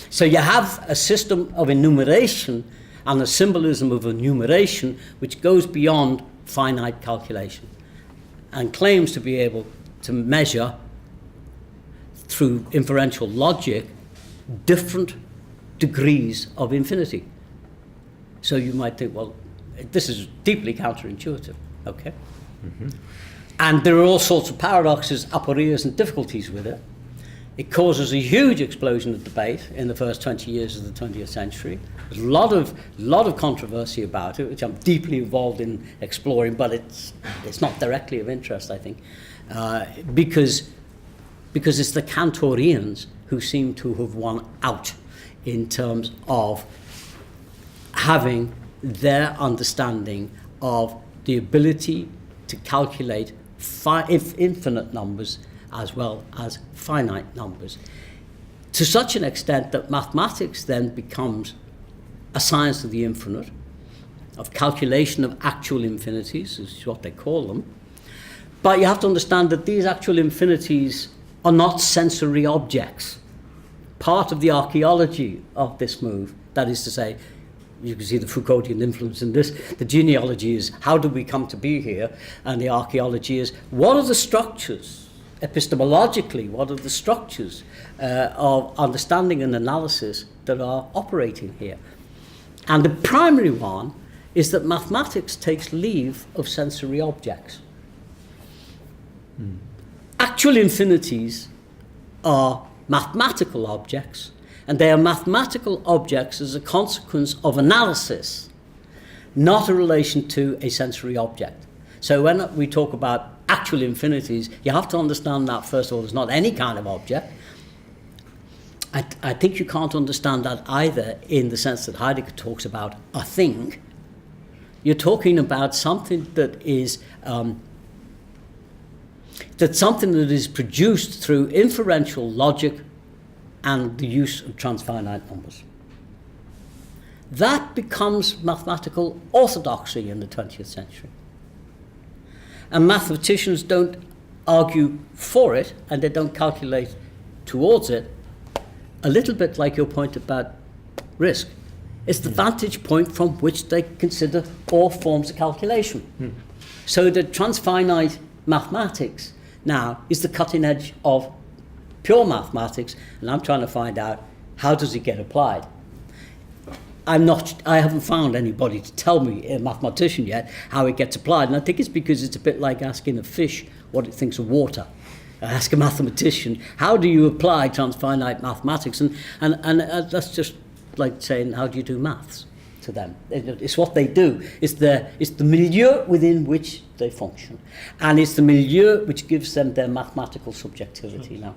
[SPEAKER 3] So you have a system of enumeration and a symbolism of enumeration which goes beyond finite calculation and claims to be able to measure through inferential logic different degrees of infinity. So you might think, well, this is deeply counterintuitive, okay? Mm-hmm. And there are all sorts of paradoxes, aporias, and difficulties with it. It causes a huge explosion of debate in the first 20 years of the 20th century. There's a lot of controversy about it, which I'm deeply involved in exploring, but it's not directly of interest, I think, because it's the Cantorians who seem to have won out in terms of having their understanding of the ability to calculate infinite numbers as well as finite numbers, to such an extent that mathematics then becomes a science of the infinite, of calculation of actual infinities, is what they call them. But you have to understand that these actual infinities are not sensory objects. Part of the archaeology of this move, that is to say, you can see the Foucauldian influence in this. The genealogy is, how did we come to be here? And the archaeology is, what are the structures, epistemologically, what are the structures of understanding and analysis that are operating here? And the primary one is that mathematics takes leave of sensory objects. Actual infinities are mathematical objects, and they are mathematical objects as a consequence of analysis, not a relation to a sensory object. So when we talk about actual infinities, you have to understand that, first of all, it's not any kind of object. I think you can't understand that either in the sense that Heidegger talks about a thing. You're talking about something that is produced through inferential logic and the use of transfinite numbers. That becomes mathematical orthodoxy in the 20th century. And mathematicians don't argue for it, and they don't calculate towards it, a little bit like your point about risk. It's the vantage point from which they consider all forms of calculation. So the transfinite mathematics now is the cutting edge of pure mathematics, and I'm trying to find out, how does it get applied? I haven't found anybody to tell me, a mathematician yet, how it gets applied, and I think it's because it's a bit like asking a fish what it thinks of water. I ask a mathematician, how do you apply transfinite mathematics? And that's just like saying, how do you do maths to them? It's what they do. It's the milieu within which they function. And it's the milieu which gives them their mathematical subjectivity now.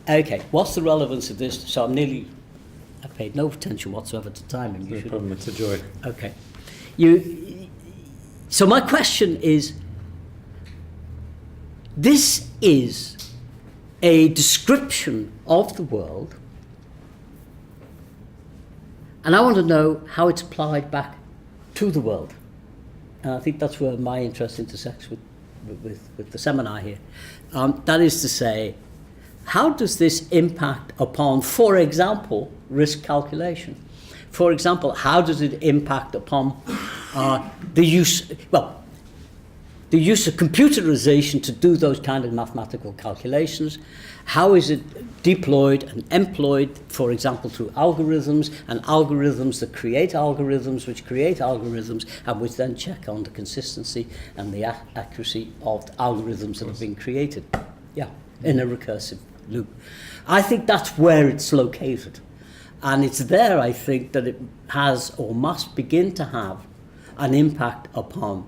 [SPEAKER 3] Okay, what's the relevance of this? So I paid no attention whatsoever to timing.
[SPEAKER 2] No problem, it's a joy.
[SPEAKER 3] Okay. So my question is, this is a description of the world, and I want to know how it's applied back to the world. And I think that's where my interest intersects with the seminar here. That is to say, how does this impact upon, for example, risk calculation? For example, how does it impact upon the use of computerization to do those kind of mathematical calculations? How is it deployed and employed, for example, through algorithms, and algorithms that create algorithms, which create algorithms, and which then check on the consistency and the accuracy of the algorithms that have been created? Yeah, in a recursive loop. I think that's where it's located. And it's there, I think, that it has or must begin to have an impact upon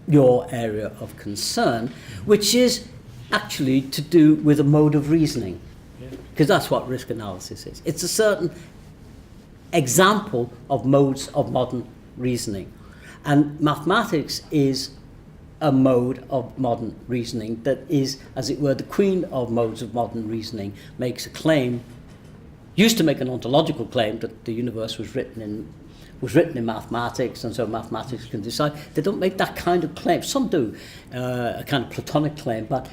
[SPEAKER 3] your area of concern, which is actually to do with a mode of reasoning, because that's what risk analysis is. It's a certain example of modes of modern reasoning, and mathematics is a mode of modern reasoning that is, as it were, the queen of modes of modern reasoning. Makes a claim, used to make an ontological claim that the universe was written in mathematics, and so mathematics can decide. They don't make that kind of claim. Some do, a kind of Platonic claim, but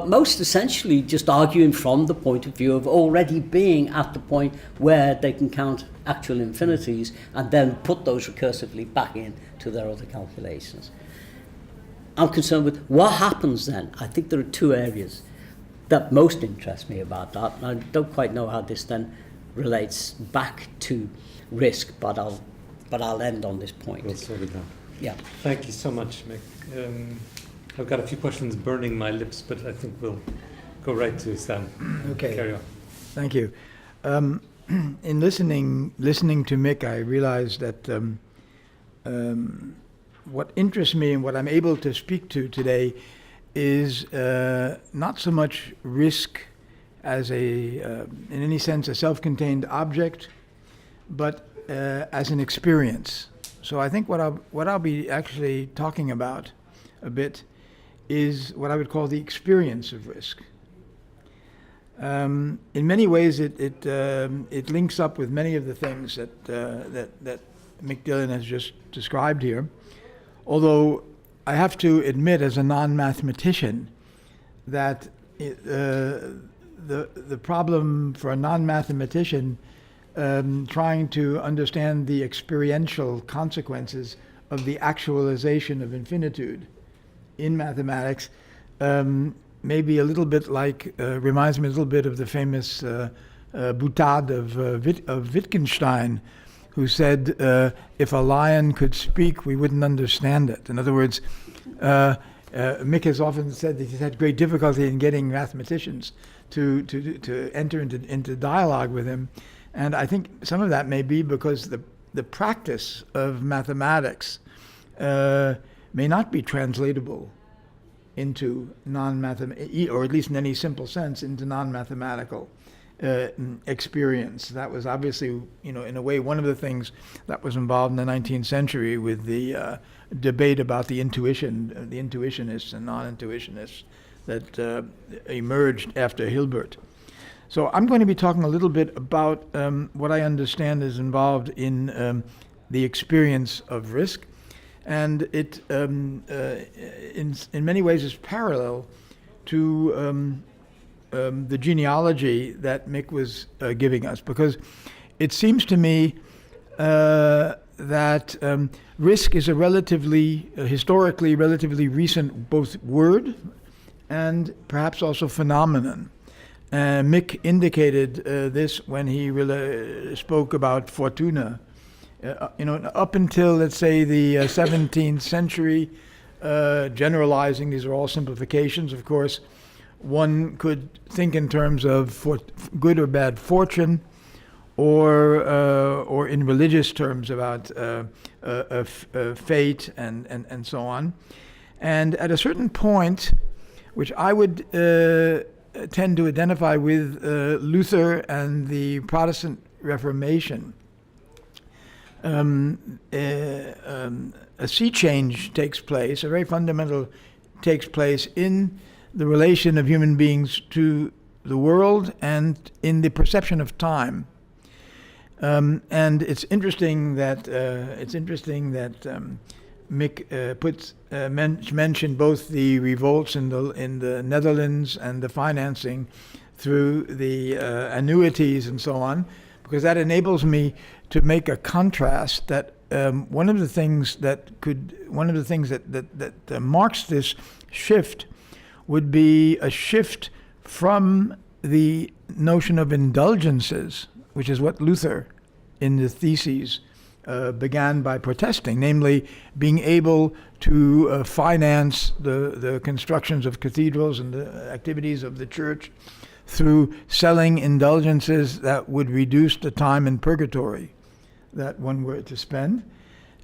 [SPEAKER 3] most essentially just arguing from the point of view of already being at the point where they can count actual infinities and then put those recursively back into their other calculations. I'm concerned with what happens then. I think there are two areas that most interest me about that, and I don't quite know how this then relates back to risk, but I'll end on this point.
[SPEAKER 2] We'll sort it out.
[SPEAKER 3] Yeah.
[SPEAKER 2] Thank you so much, Mick. I've got a few questions burning my lips, but I think we'll go right to Sam.
[SPEAKER 4] Okay.
[SPEAKER 2] Carry on.
[SPEAKER 4] Thank you. In listening to Mick, I realized that what interests me and what I'm able to speak to today is not so much risk as in any sense, a self-contained object, but as an experience. So I think what I'll be actually talking about a bit is what I would call the experience of risk. In many ways, it links up with many of the things that Mick Dillon has just described here. Although I have to admit, as a non-mathematician, that the problem for a non-mathematician trying to understand the experiential consequences of the actualization of infinitude in mathematics may be a little bit like, reminds me a little bit of the famous boutade of Wittgenstein, who said, if a lion could speak, we wouldn't understand it. In other words, Mick has often said that he's had great difficulty in getting mathematicians to enter into dialogue with him. And I think some of that may be because the practice of mathematics may not be translatable into non-mathematical, or at least in any simple sense, into non-mathematical experience. That was obviously, in a way, one of the things that was involved in the 19th century with the debate about the intuitionists and non-intuitionists that emerged after Hilbert. So I'm going to be talking a little bit about what I understand is involved in the experience of risk, and it in many ways is parallel to the genealogy that Mick was giving us, because it seems to me that risk is a historically relatively recent both word and perhaps also phenomenon. Mick indicated this when he spoke about fortuna. Up until, let's say, the 17th century, generalizing, these are all simplifications, of course, one could think in terms of good or bad fortune, or in religious terms about fate and so on. And at a certain point, which I would tend to identify with Luther and the Protestant Reformation, a sea change takes place, a very fundamental takes place in the relation of human beings to the world and in the perception of time. And it's interesting that Mick mentioned both the revolts in the Netherlands and the financing through the annuities and so on, because that enables me to make a contrast that one of the things that marks this shift would be a shift from the notion of indulgences, which is what Luther in the Theses began by protesting, namely being able to finance the constructions of cathedrals and the activities of the church through selling indulgences that would reduce the time in purgatory that one were to spend.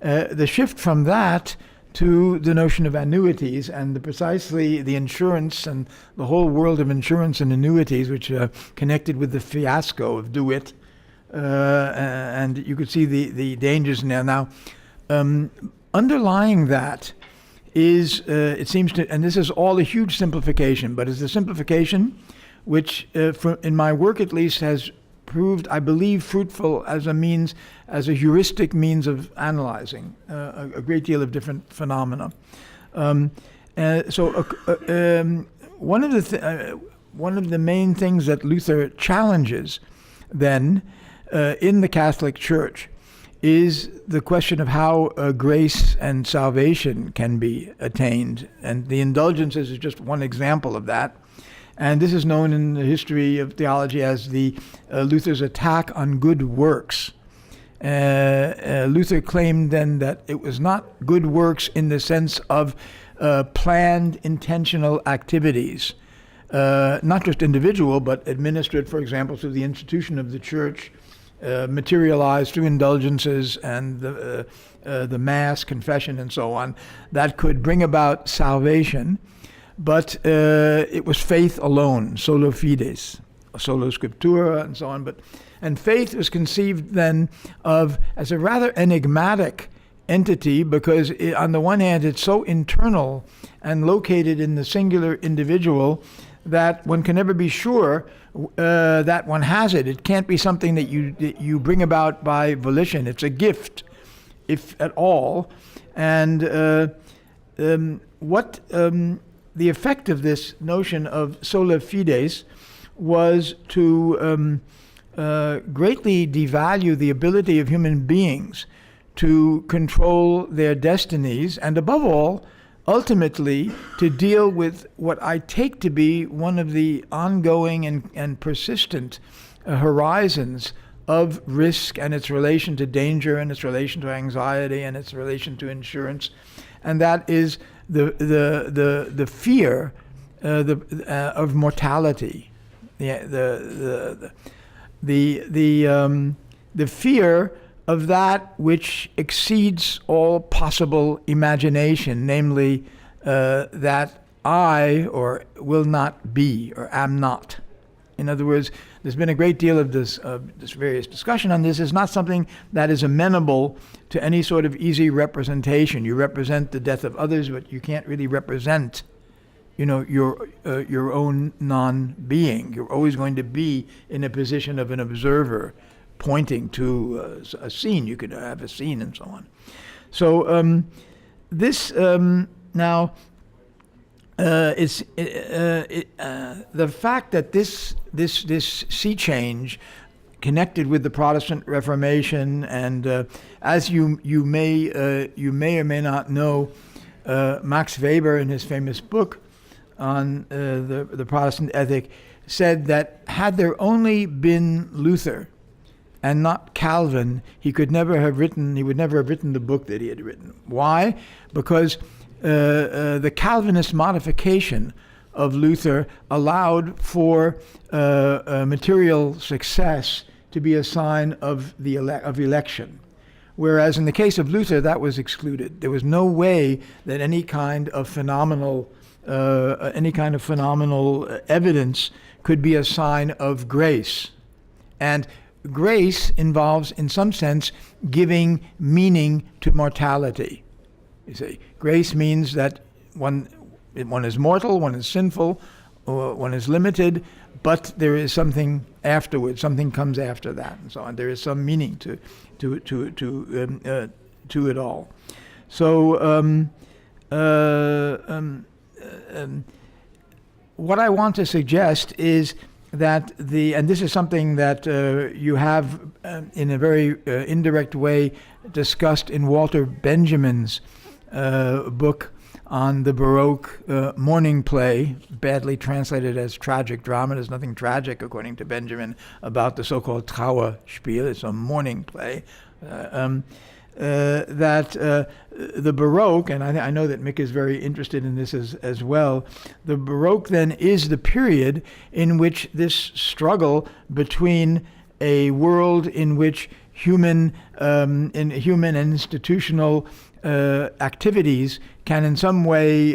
[SPEAKER 4] The shift from that to the notion of annuities and precisely the insurance and the whole world of insurance and annuities, which are connected with the fiasco of DeWitt. And you could see the dangers in there. Now, underlying that is, it seems to, and this is all a huge simplification, but it's a simplification which, in my work at least, has proved, I believe, fruitful as a heuristic means of analyzing a great deal of different phenomena. One of the main things that Luther challenges then in the Catholic Church is the question of how grace and salvation can be attained, and the indulgences is just one example of that. And this is known in the history of theology as the Luther's attack on good works. Luther claimed then that it was not good works in the sense of planned, intentional activities, not just individual, but administered, for example, through the institution of the church, materialized through indulgences and the Mass, confession, and so on, that could bring about salvation. But it was faith alone, solo fides, solo scriptura, and so on. And faith was conceived then of as a rather enigmatic entity, because on the one hand it's so internal and located in the singular individual that one can never be sure that one has it. It can't be something that you bring about by volition. It's a gift, if at all. And the effect of this notion of sola fides was to greatly devalue the ability of human beings to control their destinies, and above all, ultimately to deal with what I take to be one of the ongoing and persistent horizons of risk and its relation to danger and its relation to anxiety and its relation to insurance, and that is the fear of mortality, the fear of that which exceeds all possible imagination, namely that I or will not be or am not. In other words, there's been a great deal of this various discussion on this. It's not something that is amenable to any sort of easy representation. You represent the death of others, but you can't really represent, your own non-being. You're always going to be in a position of an observer, pointing to a scene. You could have a scene and so on. So this now. It's the fact that this sea change connected with the Protestant Reformation, and as you may or may not know, Max Weber in his famous book on the Protestant ethic said that had there only been Luther and not Calvin, he would never have written the book that he had written. Why? Because the Calvinist modification of Luther allowed for material success to be a sign of election, whereas in the case of Luther that was excluded. There was no way that any kind of phenomenal evidence could be a sign of grace, and grace involves, in some sense, giving meaning to mortality. You see, grace means that one is mortal, one is sinful, one is limited, but there is something afterwards. Something comes after that, and so on. There is some meaning to it all. So, what I want to suggest is that and this is something that you have in a very indirect way discussed in Walter Benjamin's book on the Baroque mourning play, badly translated as tragic drama. There's nothing tragic, according to Benjamin, about the so-called Trauerspiel. It's a mourning play. That the Baroque, and I know that Mick is very interested in this as well, the Baroque then is the period in which this struggle between a world in which human and institutional activities can in some way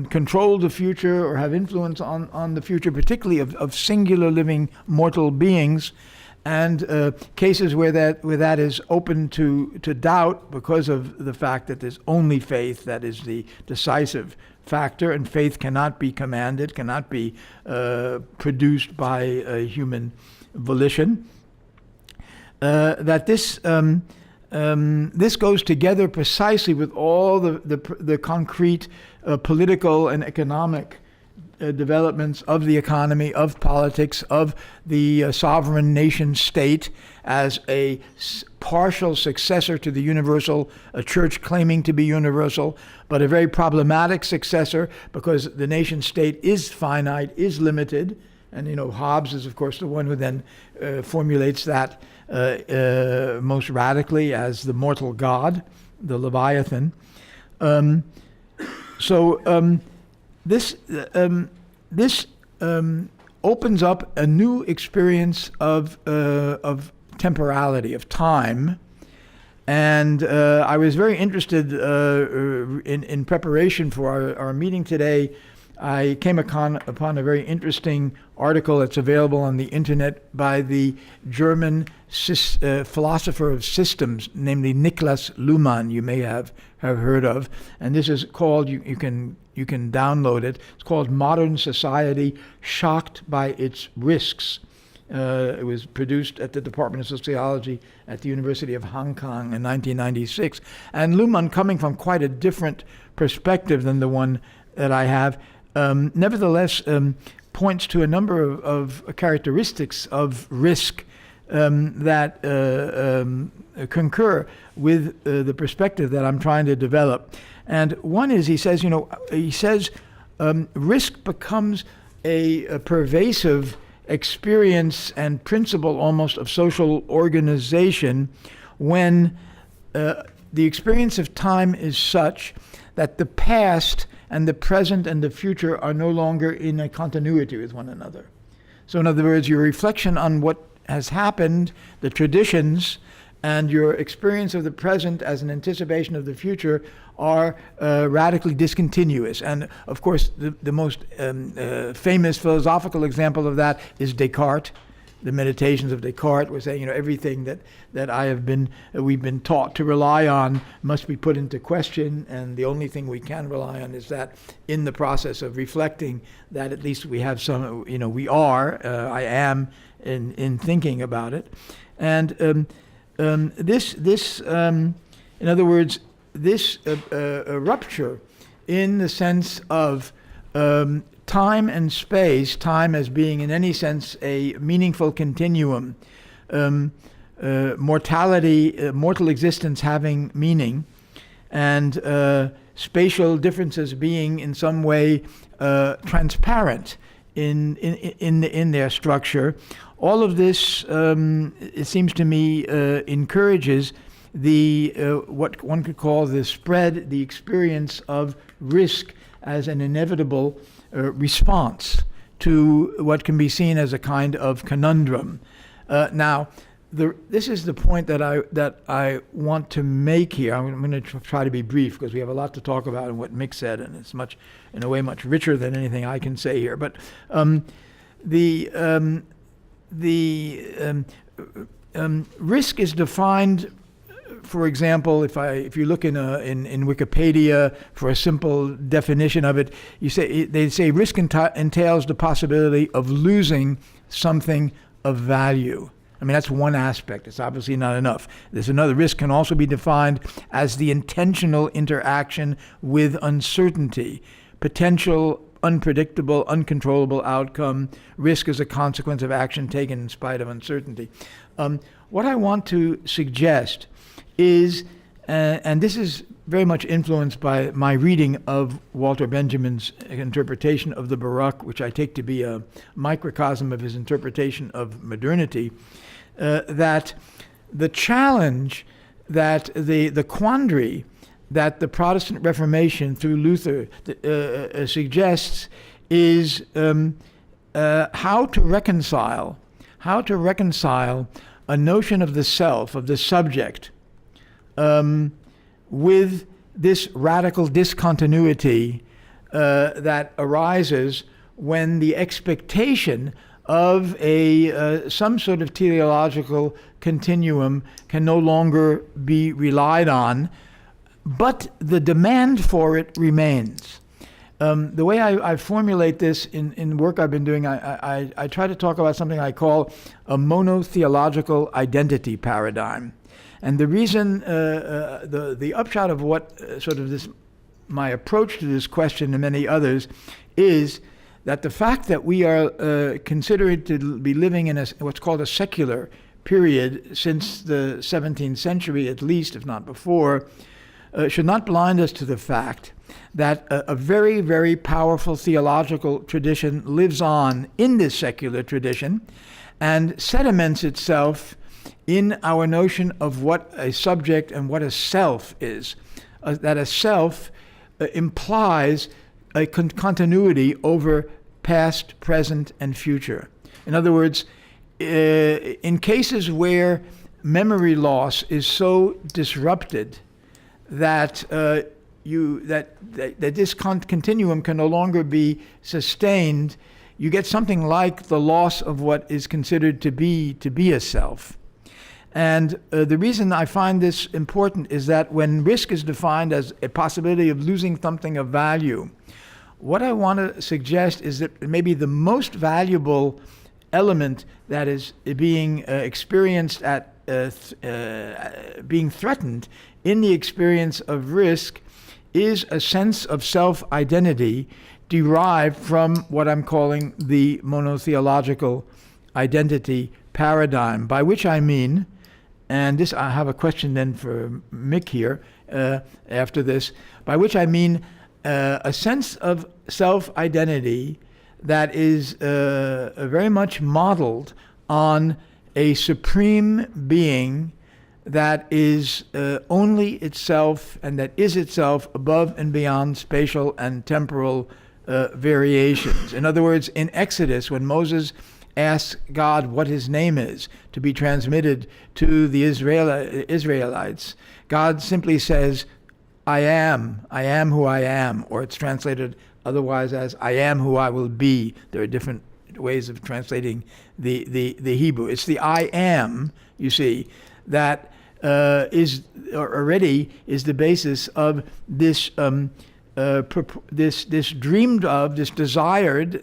[SPEAKER 4] control the future or have influence on the future, particularly of singular living mortal beings, and cases where that is open to doubt because of the fact that there's only faith that is the decisive factor, and faith cannot be commanded, cannot be produced by a human volition. That this goes together precisely with all the concrete political and economic developments of the economy, of politics, of the sovereign nation state as a partial successor to the universal, a church claiming to be universal, but a very problematic successor because the nation state is finite, is limited. And Hobbes is, of course, the one who then formulates that most radically as the mortal god, the Leviathan. This opens up a new experience of temporality, of time, and I was very interested in preparation for our meeting today. I came upon a very interesting article that's available on the internet by the German philosopher of systems, namely Niklas Luhmann, you may have heard of. And this is called, you can download it, it's called Modern Society Shocked by Its Risks. It was produced at the Department of Sociology at the University of Hong Kong in 1996. And Luhmann, coming from quite a different perspective than the one that I have, nevertheless points to a number of characteristics of risk that concur with the perspective that I'm trying to develop. And one is, he says, risk becomes a pervasive experience and principle almost of social organization when the experience of time is such that the past and the present and the future are no longer in a continuity with one another. So in other words, your reflection on what has happened, the traditions, and your experience of the present as an anticipation of the future are radically discontinuous. And of course, the most famous philosophical example of that is Descartes. The Meditations of Descartes were saying, everything that we've been taught to rely on must be put into question, and the only thing we can rely on is that in the process of reflecting, that at least we have some, I am in thinking about it. And in other words, this rupture in the sense of time and space, time as being in any sense a meaningful continuum, mortal existence having meaning, and spatial differences being in some way transparent in their structure. All of this, it seems to me, encourages what one could call the experience of risk as an inevitable response to what can be seen as a kind of conundrum. Now, this is the point that I want to make here. I'm going to try to be brief because we have a lot to talk about in what Mick said, and it's in a way much richer than anything I can say here. But risk is defined. For example, if you look in Wikipedia for a simple definition of it, they say risk entails the possibility of losing something of value. I mean, that's one aspect. It's obviously not enough. There's another. Risk can also be defined as the intentional interaction with uncertainty, potential unpredictable, uncontrollable outcome. Risk is a consequence of action taken in spite of uncertainty. What I want to suggest is, and this is very much influenced by my reading of Walter Benjamin's interpretation of the Baroque, which I take to be a microcosm of his interpretation of modernity, that the challenge, that the quandary that the Protestant Reformation through Luther suggests is how to reconcile a notion of the self, of the subject, with this radical discontinuity that arises when the expectation of some sort of teleological continuum can no longer be relied on, but the demand for it remains. The way I formulate this in work I've been doing, I try to talk about something I call a monotheological identity paradigm. And the reason, the upshot of what my approach to this question and many others is that the fact that we are considered to be living in what's called a secular period since the 17th century at least, if not before, should not blind us to the fact that a very, very powerful theological tradition lives on in this secular tradition and sediments itself in our notion of what a subject and what a self is. That a self implies a continuity over past, present, and future. In other words, in cases where memory loss is so disrupted that this continuum can no longer be sustained, you get something like the loss of what is considered to be a self. And the reason I find this important is that when risk is defined as a possibility of losing something of value, what I want to suggest is that maybe the most valuable element that is being experienced being threatened in the experience of risk is a sense of self-identity derived from what I'm calling the monotheological identity paradigm, by which I mean, and this I have a question then for Mick here after this, by which I mean a sense of self-identity that is very much modeled on a supreme being that is only itself and that is itself above and beyond spatial and temporal variations. In other words, in Exodus, when Moses asks God what his name is to be transmitted to the Israelites, God simply says, I am who I am, or it's translated otherwise as I am who I will be. There are different ways of translating the Hebrew. It's the I am, you see, that is the basis of this this dreamed of, this desired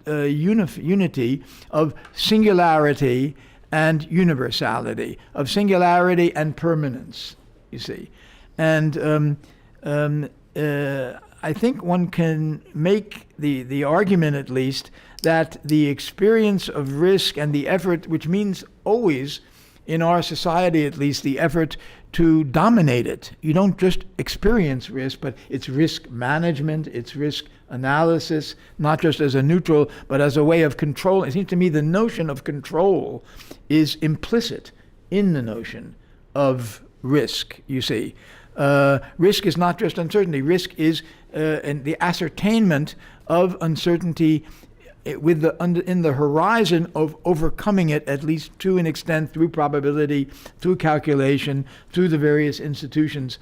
[SPEAKER 4] unity of singularity and universality, of singularity and permanence, you see. And I think one can make the argument, at least, that the experience of risk and the effort, which means always, in our society at least, the effort to dominate it. You don't just experience risk, but it's risk management, it's risk analysis, not just as a neutral, but as a way of control. It seems to me the notion of control is implicit in the notion of risk, you see. Risk is not just uncertainty. Risk is the ascertainment of uncertainty in the horizon of overcoming it, at least to an extent, through probability, through calculation, through the various institutions,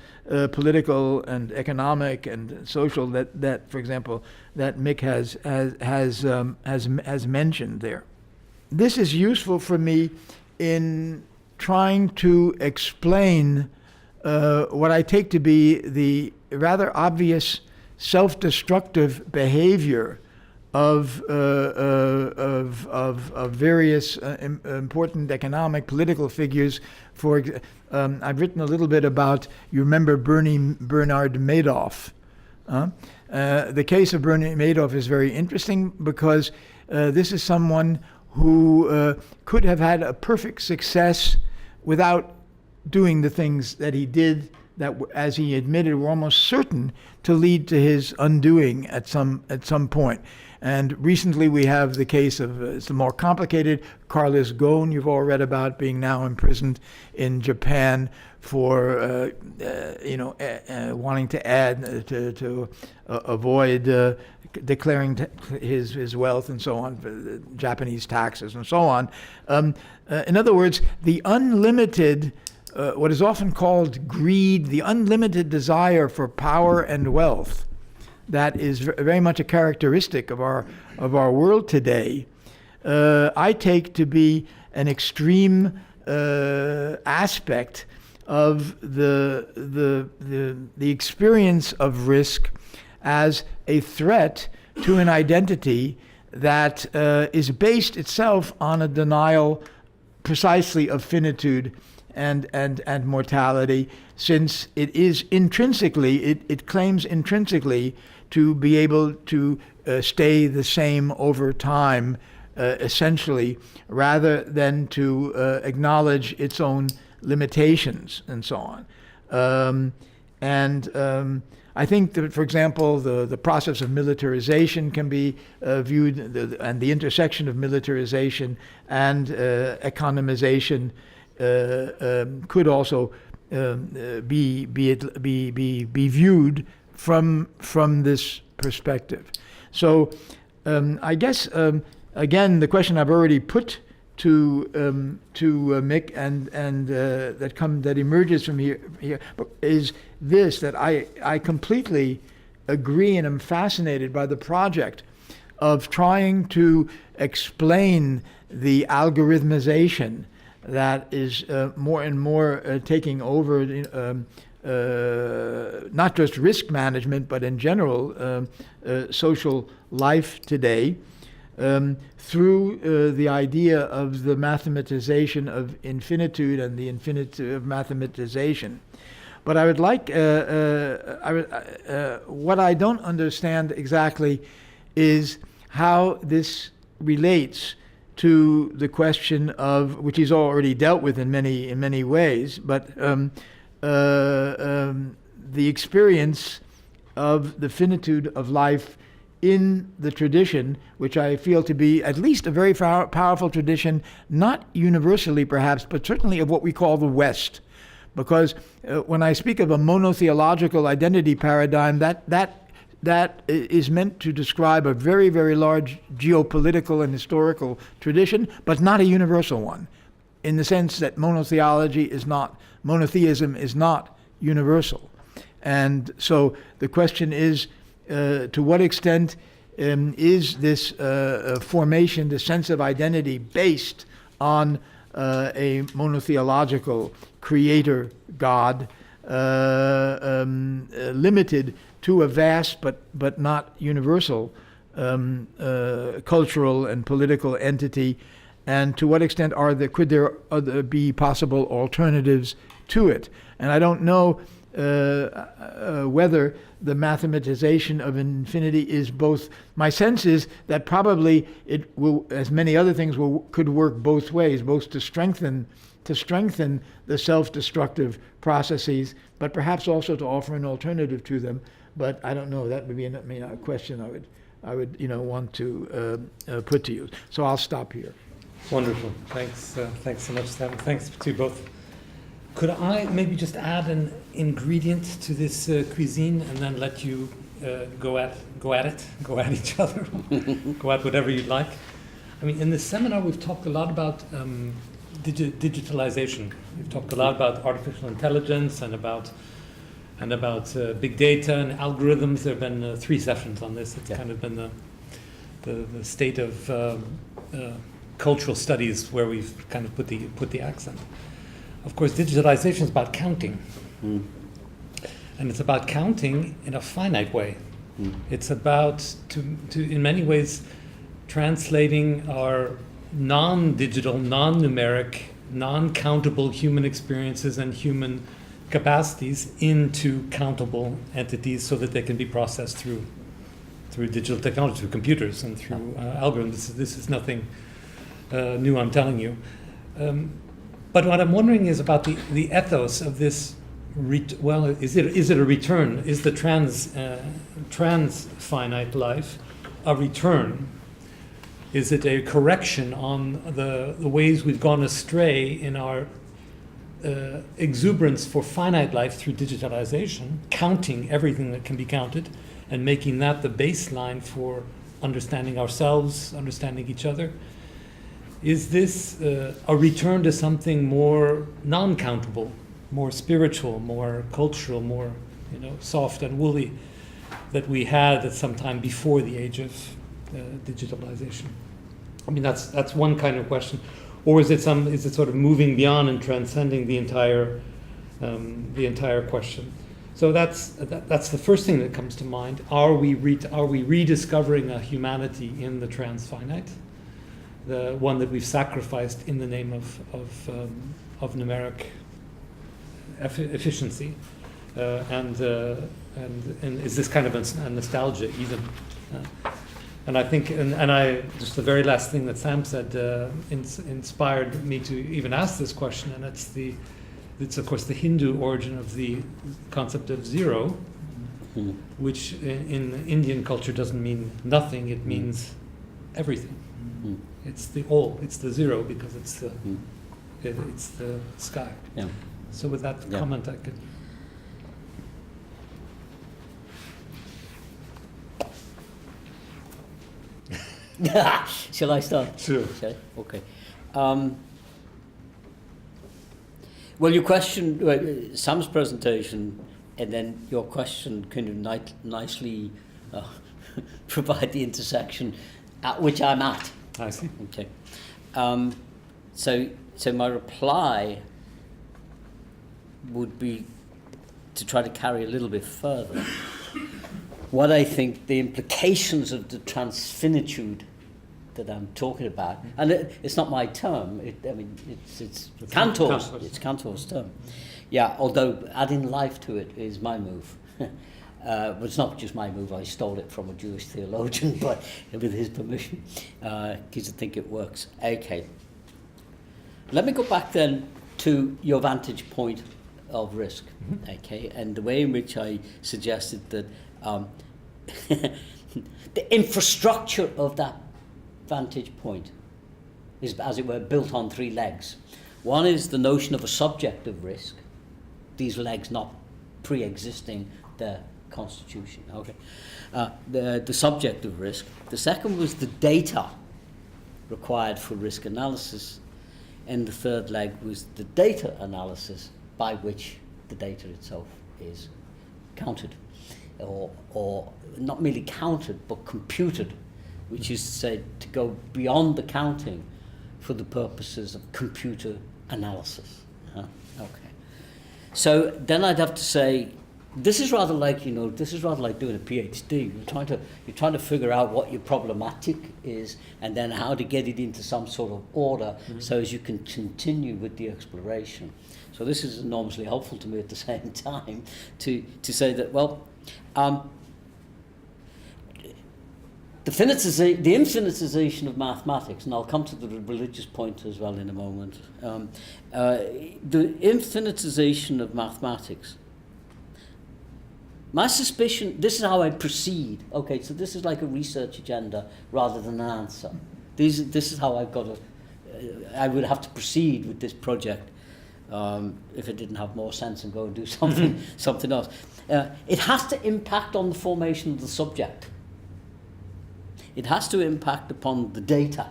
[SPEAKER 4] political and economic and social, that for example, that Mick has mentioned there. This is useful for me in trying to explain what I take to be the rather obvious self-destructive behavior of various important economic, political figures. I've written a little bit about, you remember Bernard Madoff. The case of Bernard Madoff is very interesting because this is someone who could have had a perfect success without doing the things that he did, that, as he admitted, were almost certain to lead to his undoing at some point. And recently we have the case of, it's more complicated, Carlos Ghosn, you've all read about, being now imprisoned in Japan for, wanting to add, to avoid declaring his wealth and so on, for the Japanese taxes and so on. In other words, the unlimited, what is often called greed, the unlimited desire for power and wealth, that is very much a characteristic of our world today, I take to be an extreme aspect of the experience of risk as a threat to an identity that is based itself on a denial precisely of finitude and mortality, since it is intrinsically, it claims intrinsically to be able to stay the same over time, essentially, rather than to acknowledge its own limitations and so on. I think that, for example, the process of militarization can be viewed, and the intersection of militarization and economization could also be viewed from this perspective. So I guess again, the question I've already put to Mick and that emerges from here is this: that I completely agree and am fascinated by the project of trying to explain the algorithmization that is more and more taking over not just risk management, but in general social life today, through the idea of the mathematization of infinitude and the infinitude of mathematization. But I would like, what I don't understand exactly is how this relates to the question of, which he's already dealt with in many ways, but the experience of the finitude of life in the tradition, which I feel to be at least a very powerful tradition, not universally perhaps, but certainly of what we call the West. Because when I speak of a monotheological identity paradigm, that that is meant to describe a very, very large geopolitical and historical tradition, but not a universal one, in the sense that monotheism is not universal. And so the question is, to what extent is this formation, the sense of identity, based on a monotheological creator God, limited to a vast but not universal cultural and political entity, and to what extent could there be possible alternatives to it? And I don't know whether the mathematization of infinity is both. My sense is that probably it will, as many other things, could work both ways, both to strengthen the self-destructive processes, but perhaps also to offer an alternative to them. But I don't know. That would be a question I would want to put to you. So I'll stop here.
[SPEAKER 2] Wonderful. Thanks so much, Sam. Thanks to you both. Could I maybe just add an ingredient to this cuisine, and then let you go at each other, go at whatever you'd like? I mean, in this seminar, we've talked a lot about digitalization. We've talked a lot about artificial intelligence and about big data and algorithms. There have been 3 sessions on this. It's kind of been the state of cultural studies where we've kind of put the accent. Of course, digitalization is about counting. And it's about counting in a finite way. It's about, to in many ways, translating our non-digital, non-numeric, non-countable human experiences and human capacities into countable entities so that they can be processed through digital technology, through computers and through algorithms. This is nothing new, I'm telling you. But what I'm wondering is about the ethos of this. Is it a return? Is the trans-finite life a return? Is it a correction on the ways we've gone astray in our exuberance for finite life through digitalization, counting everything that can be counted, and making that the baseline for understanding ourselves, understanding each other? Is this a return to something more non-countable, more spiritual, more cultural, more soft and woolly that we had at some time before the age of digitalization? I mean, that's one kind of question. Or is it sort of moving beyond and transcending the entire question? So that's the first thing that comes to mind. Are we rediscovering a humanity in the transfinite, the one that we've sacrificed in the name of numeric efficiency, and is this kind of a nostalgia even? And I think, and I just the very last thing that Sam said inspired me to even ask this question, and it's of course the Hindu origin of the concept of zero, which in Indian culture doesn't mean nothing; it means everything. It's the all. It's the zero because it's the sky.
[SPEAKER 3] Yeah.
[SPEAKER 2] So with that comment, I could.
[SPEAKER 3] Shall I start?
[SPEAKER 2] Sure.
[SPEAKER 3] Shall I? Okay. Well, your question, Sam's presentation, and then your question kind of nicely provide the intersection at which I'm at.
[SPEAKER 2] I see.
[SPEAKER 3] Okay. So my reply would be to try to carry a little bit further what I think the implications of the transfinitude that I'm talking about, and it's not my term. It's Cantor's. It's Cantor's term. Yeah. Although adding life to it is my move. But it's not just my move. I stole it from a Jewish theologian, but with his permission, because I think it works. Okay. Let me go back then to your vantage point of risk. Okay, and the way in which I suggested that the infrastructure of that vantage point is, as it were, built on 3 legs. One is the notion of a subject of risk, these legs not pre-existing the constitution. Okay, the subject of risk. The second was the data required for risk analysis, and the third leg was the data analysis by which the data itself is counted, or not merely counted but computed, which is to say to go beyond the counting for the purposes of computer analysis. Okay. So then I'd have to say, this is rather like doing a PhD. You're trying to figure out what your problematic is, and then how to get it into some sort of order, so as you can continue with the exploration. So this is enormously helpful to me at the same time to say that, well, the infinitization of mathematics, and I'll come to the religious point as well in a moment. The infinitization of mathematics. My suspicion, this is how I proceed. Okay, so this is like a research agenda rather than an answer. This is how I've got to, I would have to proceed with this project if it didn't have more sense and go and do something else. It has to impact on the formation of the subject. It has to impact upon the data,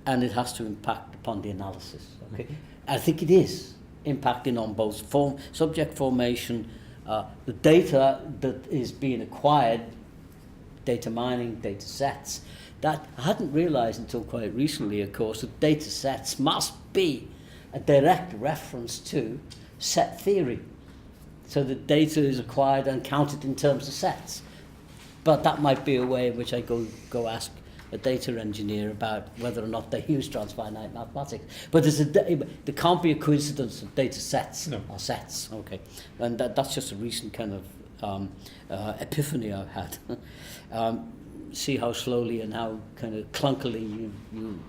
[SPEAKER 3] and it has to impact upon the analysis. Okay, I think it is impacting on both subject formation, the data that is being acquired, data mining, data sets. That I hadn't realised until quite recently, of course, that data sets must be a direct reference to set theory. So the data is acquired and counted in terms of sets. But that might be a way in which I go ask a data engineer about whether or not they use transfinite mathematics. But there can't be a coincidence of data sets or sets. Okay, and that's just a recent kind of epiphany I've had. See how slowly and how kind of clunkily you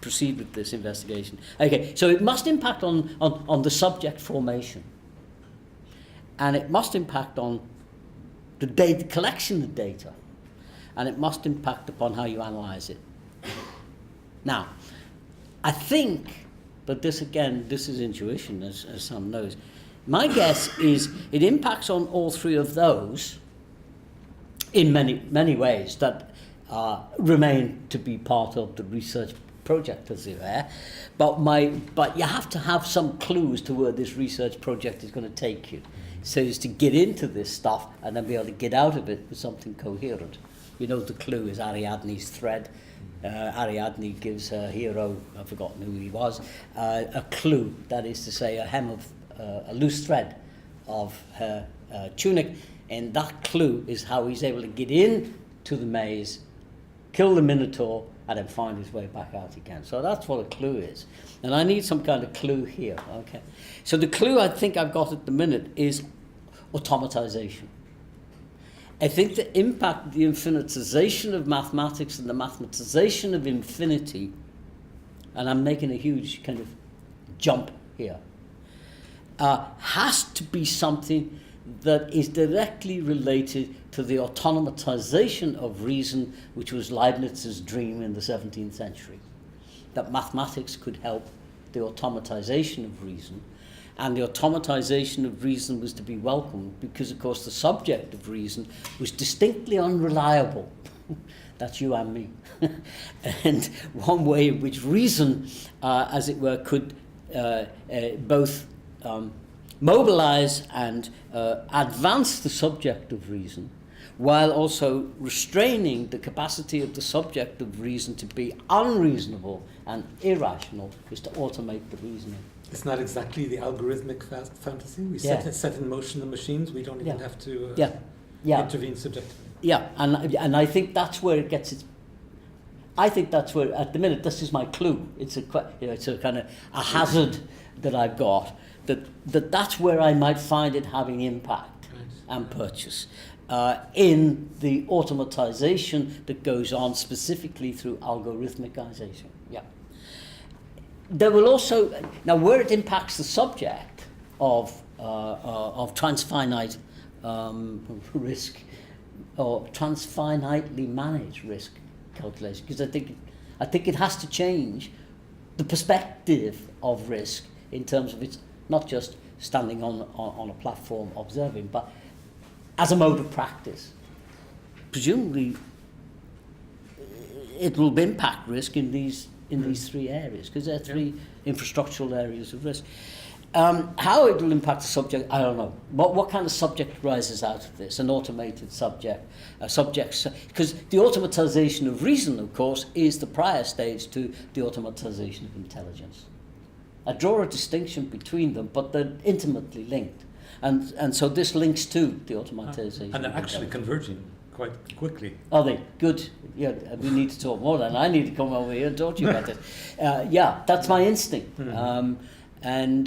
[SPEAKER 3] proceed with this investigation. Okay, so it must impact on the subject formation, and it must impact on the data collection of data, and it must impact upon how you analyze it. Now, I think, but this is intuition, as Sam knows. My guess is it impacts on all three of those in many ways that remain to be part of the research project, as it were. But you have to have some clues to where this research project is going to take you, so as to get into this stuff and then be able to get out of it with something coherent. The clue is Ariadne's thread. Ariadne gives her hero, I've forgotten who he was, a clue, that is to say a hem of a loose thread of her tunic, and that clue is how he's able to get in to the maze, kill the Minotaur, and then find his way back out again. So that's what a clue is. And I need some kind of clue here. Okay. So the clue I think I've got at the minute is automatization. I think the impact, the infinitization of mathematics and the mathematization of infinity, and I'm making a huge kind of jump here, has to be something that is directly related to the automatization of reason, which was Leibniz's dream in the 17th century, that mathematics could help the automatization of reason. And the automatization of reason was to be welcomed because, of course, the subject of reason was distinctly unreliable. That's you and me. And one way in which reason, as it were, could both mobilize and advance the subject of reason, while also restraining the capacity of the subject of reason to be unreasonable and irrational, is to automate the reasoning.
[SPEAKER 2] It's not exactly the algorithmic fantasy. We set in motion the machines. We don't even have to intervene subjectively.
[SPEAKER 3] Yeah, and I think that's where it gets its. I think that's where, at the minute, this is my clue. It's a kind of a hazard that I've got. That's where I might find it having impact and purchase in the automatization that goes on specifically through algorithmicization. Yeah. There will also, now where it impacts the subject of transfinite risk or transfinitely managed risk calculation, because I think it has to change the perspective of risk in terms of its not just standing on a platform observing, but as a mode of practice. Presumably, it will impact risk in these three areas, because there are three infrastructural areas of risk. How it will impact the subject, I don't know. What kind of subject rises out of this? An automated subject, because the automatization of reason, of course, is the prior stage to the automatization of intelligence. I draw a distinction between them, but they're intimately linked, and so this links to the automatization.
[SPEAKER 2] And they're actually converging quite quickly.
[SPEAKER 3] Are they? Good. Yeah, we need to talk more, and I need to come over here and talk to you about this. Yeah, that's my instinct. And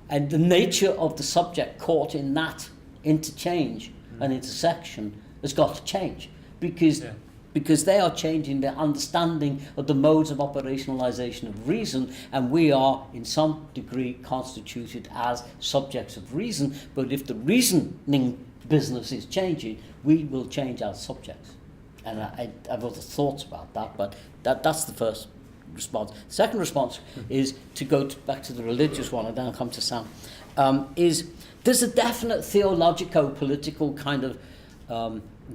[SPEAKER 3] the nature of the subject caught in that interchange and intersection has got to change, because they are changing their understanding of the modes of operationalization of reason, and we are in some degree constituted as subjects of reason. But if the reasoning business is changing, we will change our subjects. And I have other thoughts about that, but that's the first response. The second response is to go back to the religious one, and then I'll come to Sam. Is there's a definite theologico-political kind of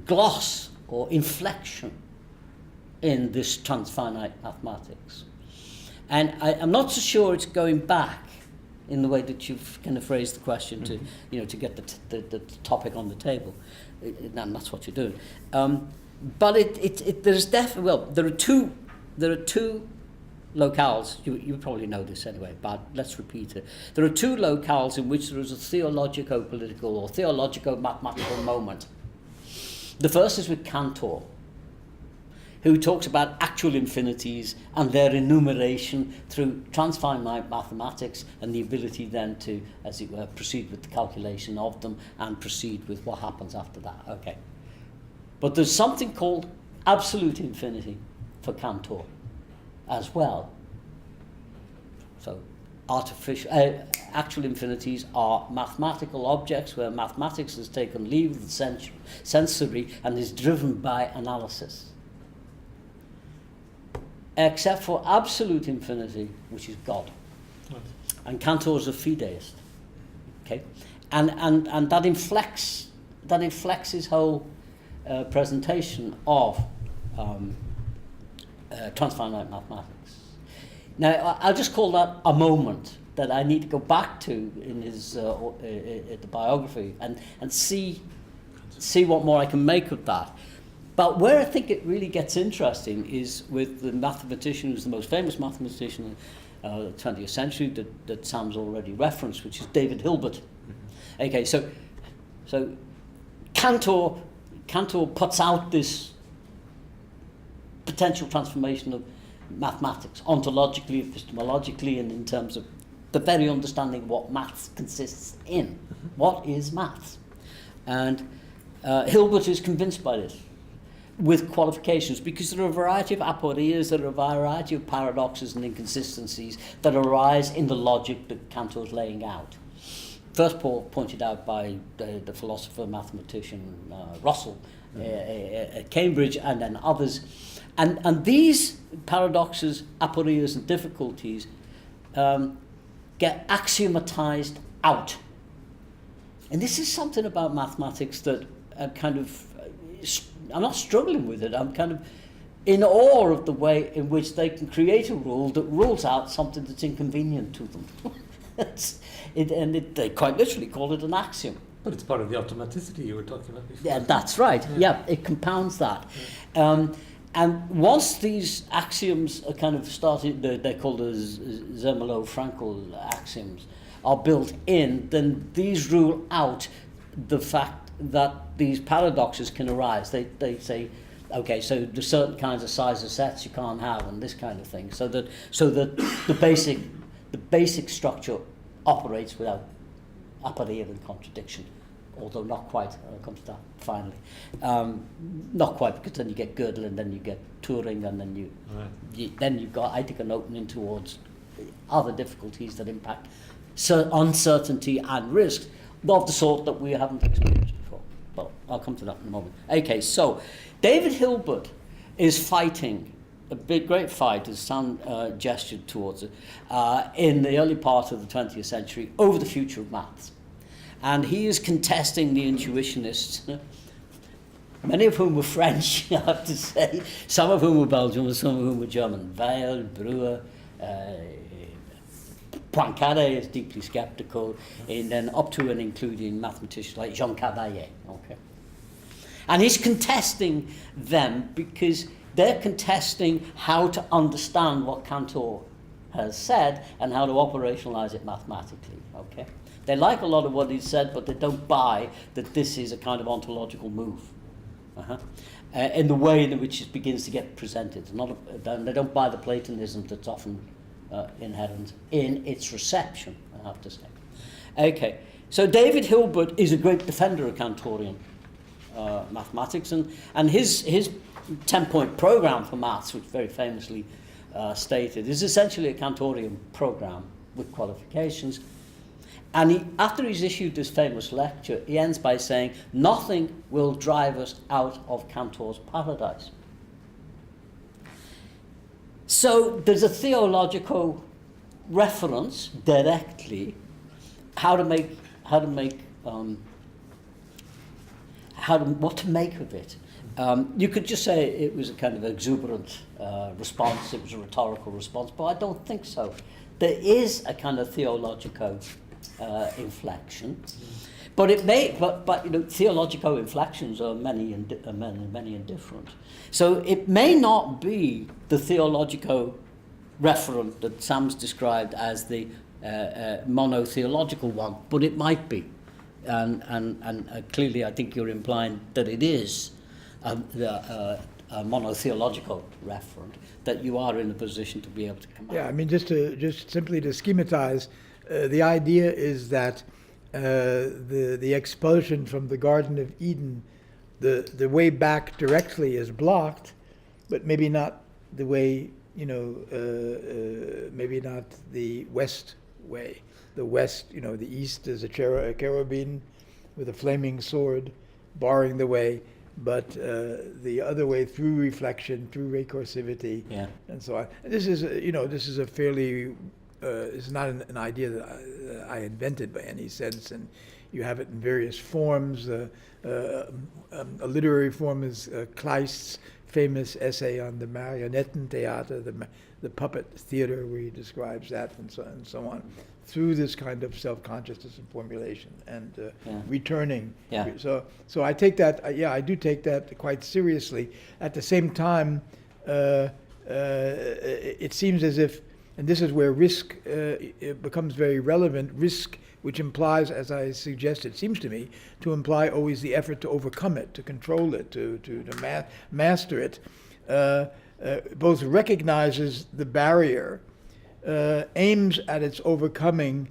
[SPEAKER 3] gloss or inflection in this transfinite mathematics, and I'm not so sure it's going back in the way that you've kind of phrased the question to to get the topic on the table, and that's what you're doing. But there's definitely there are two locales. You probably know this anyway, but let's repeat it. There are two locales in which there is a theologico-political or theologico-mathematical moment. The first is with Cantor, who talks about actual infinities and their enumeration through transfinite mathematics, and the ability then to, as it were, proceed with the calculation of them and proceed with what happens after that. Okay. But there's something called absolute infinity for Cantor as well. So actual infinities are mathematical objects where mathematics has taken leave of the sensory and is driven by analysis. Except for absolute infinity, which is God. Right. And Cantor is a fideist. Okay? And that inflects his whole presentation of transfinite mathematics. Now, I'll just call that a moment that I need to go back to in his the biography and see what more I can make of that. But where I think it really gets interesting is with the mathematician who's the most famous mathematician of the 20th century that Sam's already referenced, which is David Hilbert. Okay, so Cantor puts out this potential transformation of mathematics, ontologically, epistemologically, and in terms of the very understanding of what maths consists in. What is maths? And Hilbert is convinced by this, with qualifications, because there are a variety of aporias, there are a variety of paradoxes and inconsistencies that arise in the logic that Cantor is laying out. First pointed out by the philosopher mathematician Russell at Cambridge, and then others. And these paradoxes, aporias, and difficulties get axiomatized out. And this is something about mathematics that I'm not struggling with it. I'm kind of in awe of the way in which they can create a rule that rules out something that's inconvenient to them. They quite literally call it an axiom.
[SPEAKER 2] But it's part of the automaticity you were talking about before.
[SPEAKER 3] Yeah, that's right. Yeah, it compounds that. Yeah. And once these axioms are kind of started, they're called as Zermelo-Fraenkel axioms, are built in, then these rule out the fact that these paradoxes can arise. They say, okay, so there's certain kinds of size of sets you can't have, and this kind of thing, so that the basic structure operates without aporia and contradiction, although not quite. I'll come to that finally. Not quite, because then you get Gödel, and then you get Turing, and then then you've got, I think, an opening towards other difficulties that impact uncertainty and risk of the sort that we haven't experienced before. But I'll come to that in a moment. Okay, so David Hilbert is fighting a great fight, as Sam gestured towards it, in the early part of the 20th century over the future of maths. And he is contesting the intuitionists, many of whom were French, I have to say, some of whom were Belgian, and some of whom were German. Weil, Brewer, Poincaré is deeply sceptical, and then up to and including mathematicians like Jean Cavaillé. Okay. And he's contesting them because they're contesting how to understand what Cantor has said and how to operationalize it mathematically. Okay. They like a lot of what he's said, but they don't buy that this is a kind of ontological move. In the way in which it begins to get presented. They don't buy the Platonism that's often inherent in its reception, I have to say. Okay, so David Hilbert is a great defender of Cantorian mathematics, and his 10-point program for maths, which very famously stated, is essentially a Cantorian program with qualifications. And after he's issued this famous lecture, he ends by saying, nothing will drive us out of Cantor's paradise. So there's a theological reference directly what to make of it. You could just say it was a kind of exuberant response, it was a rhetorical response, but I don't think so. There is a kind of theological inflection, but it may. But you know, theological inflections are many and different. So it may not be the theological referent that Sam's described as the monotheological one, but it might be, and clearly I think you're implying that it is a monotheological referent, that you are in a position to be able to come.
[SPEAKER 4] Yeah, I mean, just simply to schematize. The idea is that the expulsion from the Garden of Eden, the way back directly is blocked, but maybe not the way, maybe not the west way. The west, the east is a cherubim with a flaming sword barring the way, but the other way through reflection, through recursivity, and so on. And this is a fairly it's not an idea that I invented by any sense, and you have it in various forms. A literary form is Kleist's famous essay on the Marionettentheater, the puppet theater, where he describes that and so on, through this kind of self-consciousness and formulation and returning.
[SPEAKER 3] Yeah.
[SPEAKER 4] So I take that. I do take that quite seriously. At the same time, it seems as if. And this is where risk it becomes very relevant. Risk, which implies, as I suggested, seems to me, to imply always the effort to overcome it, to control it, to master it, both recognizes the barrier, aims at its overcoming,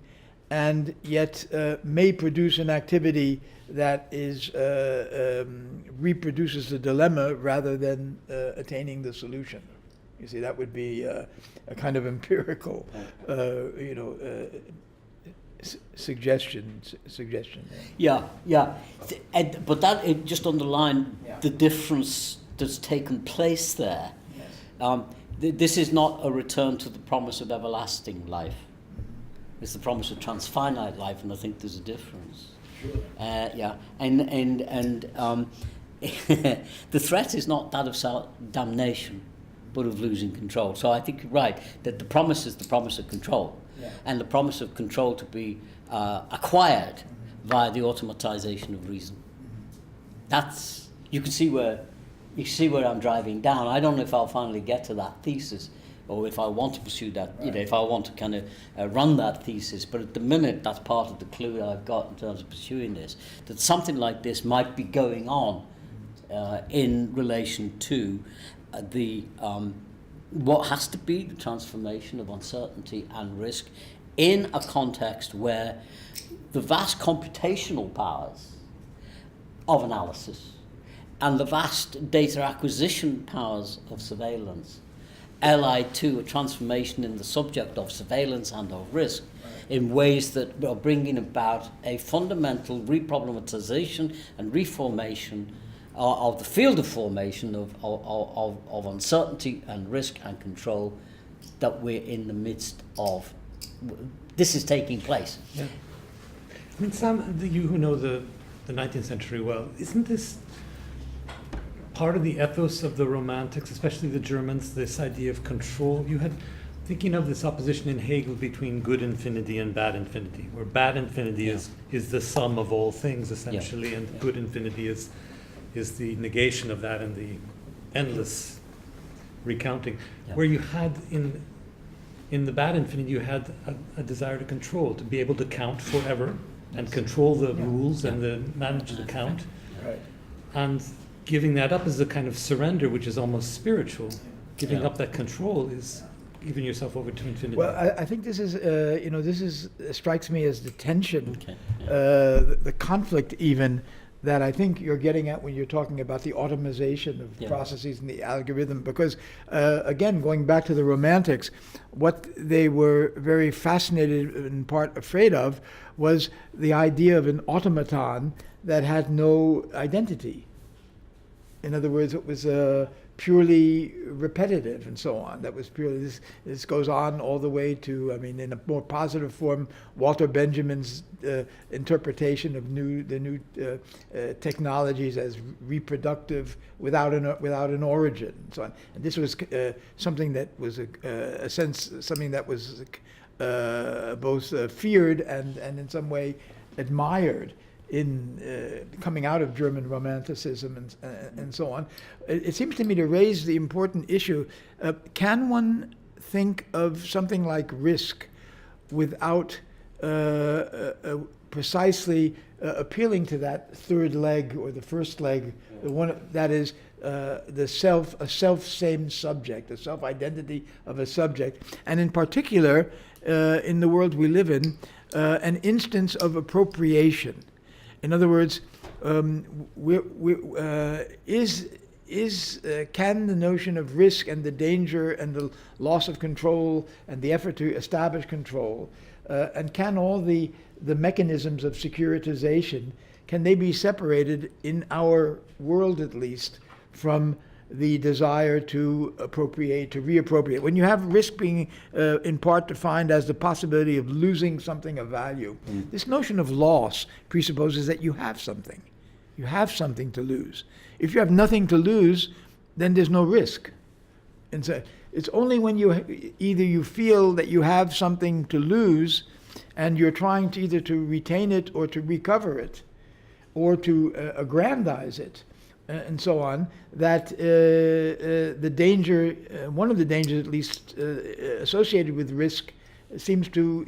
[SPEAKER 4] and yet may produce an activity that is reproduces the dilemma rather than attaining the solution. You see, that would be a kind of empirical, suggestion.
[SPEAKER 3] Yeah. But that it just underlined the difference that's taken place there.
[SPEAKER 4] Yes.
[SPEAKER 3] This is not a return to the promise of everlasting life. It's the promise of transfinite life, and I think there's a difference. Sure. The threat is not that of damnation, but of losing control. So I think you're right, that the promise is the promise of control, and the promise of control to be acquired via the automatization of reason. That's, you see where I'm driving down. I don't know if I'll finally get to that thesis, or if I want to pursue that, if I want to kind of run that thesis. But at the minute, that's part of the clue I've got in terms of pursuing this, that something like this might be going on in relation to what has to be the transformation of uncertainty and risk in a context where the vast computational powers of analysis and the vast data acquisition powers of surveillance ally to a transformation in the subject of surveillance and of risk in ways that are bringing about a fundamental reproblematization and reformation of the field of formation of uncertainty and risk and control that we're in the midst of. This is taking place.
[SPEAKER 2] Yeah. I mean, Sam, you who know the 19th century well, isn't this part of the ethos of the Romantics, especially the Germans, this idea of control? You had, thinking of this opposition in Hegel between good infinity and bad infinity, where bad infinity is the sum of all things, essentially, and good infinity is the negation of that and the endless recounting. Where you had in the bad infinity, you had a desire to control, to be able to count forever and control the rules and manage the count.
[SPEAKER 4] Right.
[SPEAKER 2] And giving that up is a kind of surrender, which is almost spiritual. Giving up that control is giving yourself over to infinity.
[SPEAKER 4] Well, I think this is, strikes me as the tension, the conflict even, that I think you're getting at when you're talking about the automation of processes and the algorithm. Because, again, going back to the Romantics, what they were very fascinated, in part afraid of, was the idea of an automaton that had no identity. In other words, it was purely repetitive and so on. That was purely, this goes on all the way to, I mean, in a more positive form, Walter Benjamin's interpretation of the new technologies as reproductive without an origin and so on. And this was something that was something that was both feared and in some way admired in coming out of German Romanticism and so on. It seems to me to raise the important issue, can one think of something like risk without precisely appealing to that third leg or the first leg, the one that is a self-same subject, the self-identity of a subject, and in particular, in the world we live in, an instance of appropriation. In other words, can the notion of risk and the danger and the loss of control and the effort to establish control, and can all the mechanisms of securitization, can they be separated in our world at least from the desire to appropriate, to reappropriate? When you have risk being in part defined as the possibility of losing something of value, this notion of loss presupposes that you have something. You have something to lose. If you have nothing to lose, then there's no risk. And so it's only when either you feel that you have something to lose and you're trying to either to retain it or to recover it or to aggrandize it, and so on, that the danger, one of the dangers at least associated with risk, seems to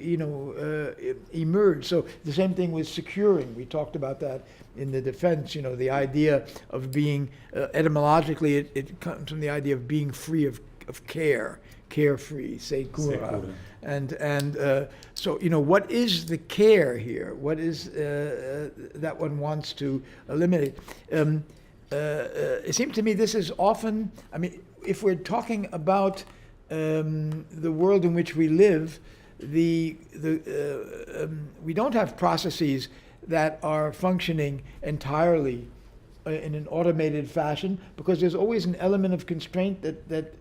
[SPEAKER 4] emerge. So the same thing with securing. We talked about that in the defense. The idea of being etymologically, it comes from the idea of being free of care, carefree, secura. And so what is the care here? What is that one wants to eliminate? It seems to me this is often, I mean, if we're talking about the world in which we live, we don't have processes that are functioning entirely in an automated fashion, because there's always an element of constraint that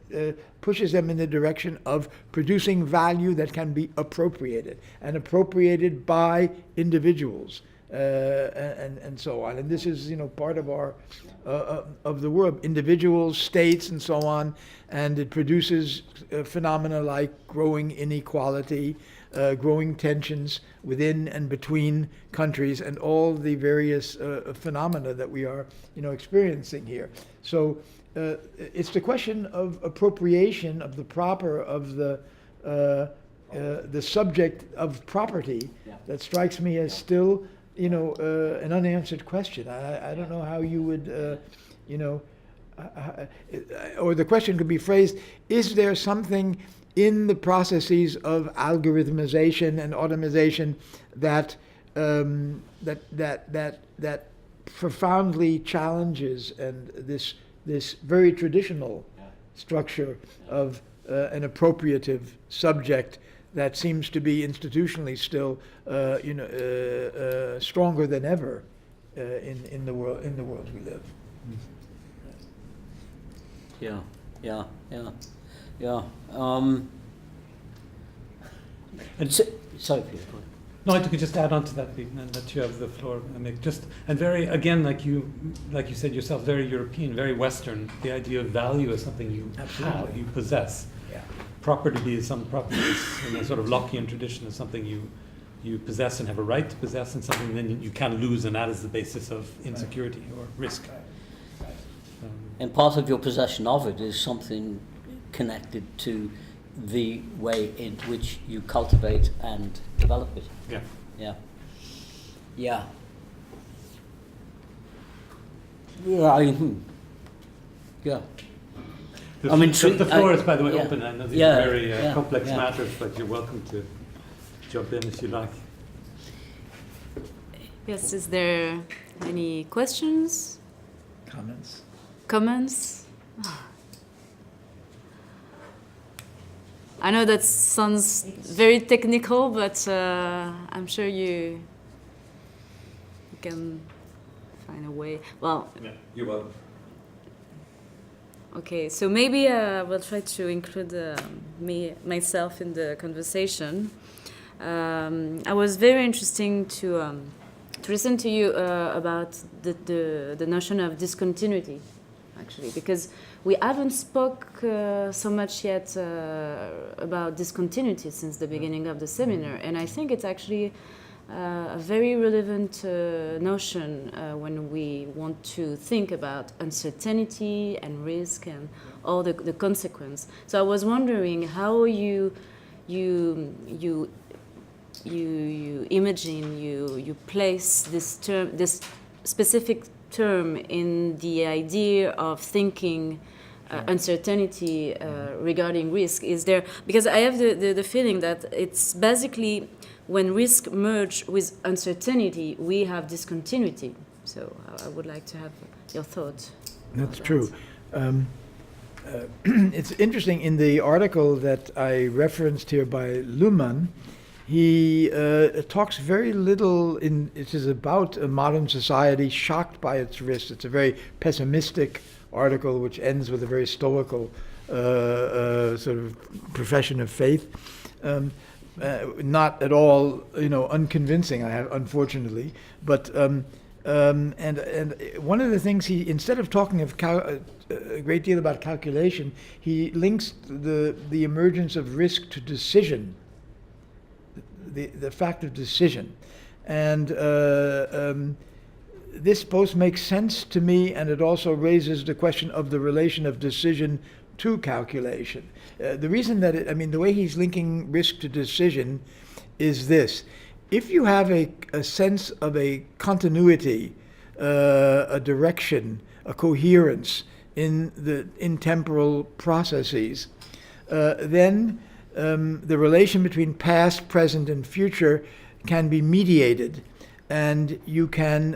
[SPEAKER 4] pushes them in the direction of producing value that can be appropriated, and appropriated by individuals. And so on, and this is part of our of the world, individuals, states, and so on, and it produces phenomena like growing inequality, growing tensions within and between countries, and all the various phenomena that we are experiencing here. So it's the question of appropriation of the proper of the subject of property that strikes me as still an unanswered question. I don't know how you would, or the question could be phrased: is there something in the processes of algorithmization and automation that that profoundly challenges and this very traditional structure of an appropriative subject that seems to be institutionally still, stronger than ever in the world we live.
[SPEAKER 3] Yeah. Sorry, Peter.
[SPEAKER 2] No, I could just add on to that, and that you have the floor. And very again, like you said yourself, very European, very Western. The idea of value as something you have, you possess.
[SPEAKER 3] Yeah.
[SPEAKER 2] Property is in a sort of Lockean tradition is something you possess and have a right to possess, and something then you can lose, and that is the basis of insecurity or risk.
[SPEAKER 3] And part of your possession of it is something connected to the way in which you cultivate and develop it.
[SPEAKER 2] Yeah.
[SPEAKER 3] Yeah. Yeah. Yeah. Yeah.
[SPEAKER 2] The floor is, by the way, open. I know these are very complex
[SPEAKER 3] yeah.
[SPEAKER 2] matters, but you're welcome to jump in if you like.
[SPEAKER 1] Yes, is there any questions? Comments? I know that sounds very technical, but I'm sure you can find a way. Well,
[SPEAKER 2] Yeah, you're welcome.
[SPEAKER 1] okay, so maybe we'll try to include myself in the conversation. I was very interesting to listen to you about the notion of discontinuity, actually, because we haven't spoke so much yet about discontinuity since the beginning of the seminar, and I think it's actually a very relevant notion when we want to think about uncertainty and risk and all the consequence. So I was wondering how you imagine, you place this term, this specific term in the idea of thinking uncertainty regarding risk. Is there, because I have the feeling that it's basically when risk merge with uncertainty, we have discontinuity. So I would like to have your thought.
[SPEAKER 4] That's true. It's interesting, in the article that I referenced here by Luhmann, he talks very little, it is about a modern society shocked by its risks. It's a very pessimistic article which ends with a very stoical sort of profession of faith. Not at all, unconvincing, unfortunately. But and one of the things instead of talking of a great deal about calculation, he links the emergence of risk to decision, the fact of decision, and this both makes sense to me, and it also raises the question of the relation of decision to calculation. The reason that the way he's linking risk to decision is this: if you have a sense of a continuity, a direction, a coherence in temporal processes, then the relation between past, present, and future can be mediated, and you can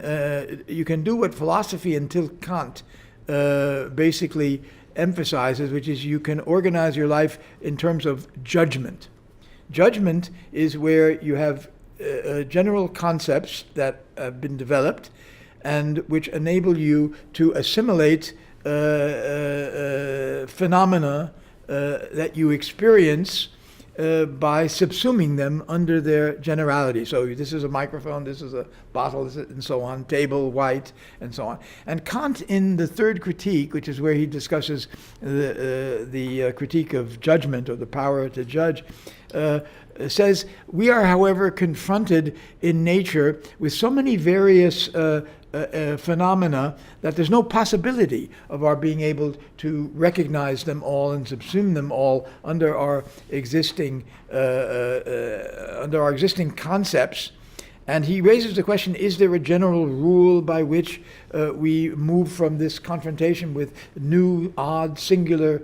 [SPEAKER 4] do what philosophy until Kant basically emphasizes, which is you can organize your life in terms of judgment. Judgment is where you have general concepts that have been developed and which enable you to assimilate phenomena that you experience by subsuming them under their generality. So this is a microphone, this is a bottle, and so on, table, white, and so on. And Kant, in the third critique, which is where he discusses the critique of judgment, or the power to judge, says, we are, however, confronted in nature with so many various phenomena that there's no possibility of our being able to recognize them all and subsume them all under our existing concepts. And he raises the question: is there a general rule by which we move from this confrontation with new, odd, singular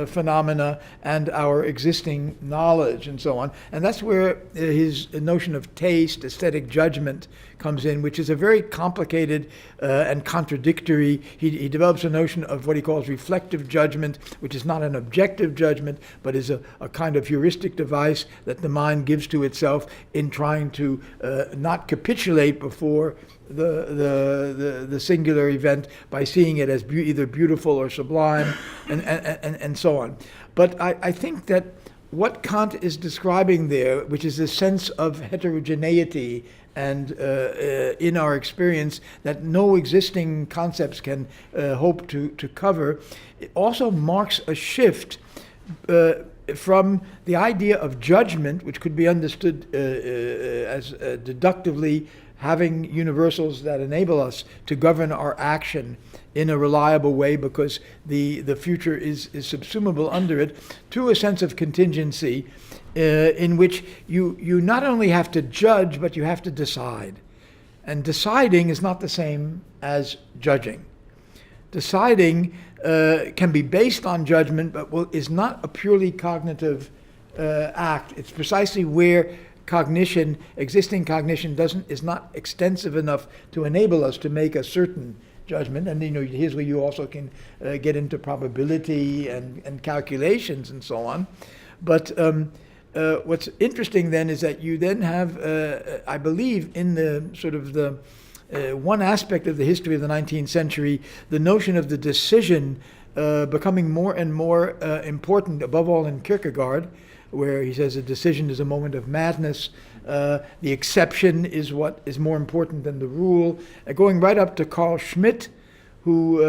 [SPEAKER 4] phenomena and our existing knowledge, and so on? And that's where his notion of taste, aesthetic judgment, comes in, which is a very complicated and contradictory. He develops a notion of what he calls reflective judgment, which is not an objective judgment, but is a kind of heuristic device that the mind gives to itself in trying to not capitulate before the singular event by seeing it as either beautiful or sublime, and so on. But I think that what Kant is describing there, which is a sense of heterogeneity and in our experience that no existing concepts can hope to cover, it also marks a shift from the idea of judgment, which could be understood as deductively having universals that enable us to govern our action in a reliable way because the future is subsumable under it, to a sense of contingency in which you not only have to judge, but you have to decide. And deciding is not the same as judging. Deciding can be based on judgment, but is not a purely cognitive act. It's precisely where existing cognition is not extensive enough to enable us to make a certain judgment. And here's where you also can get into probability and calculations and so on. But what's interesting then is that you then have, I believe, in the sort of the one aspect of the history of the 19th century, the notion of the decision becoming more and more important, above all in Kierkegaard, where he says a decision is a moment of madness. The exception is what is more important than the rule. Going right up to Carl Schmitt, who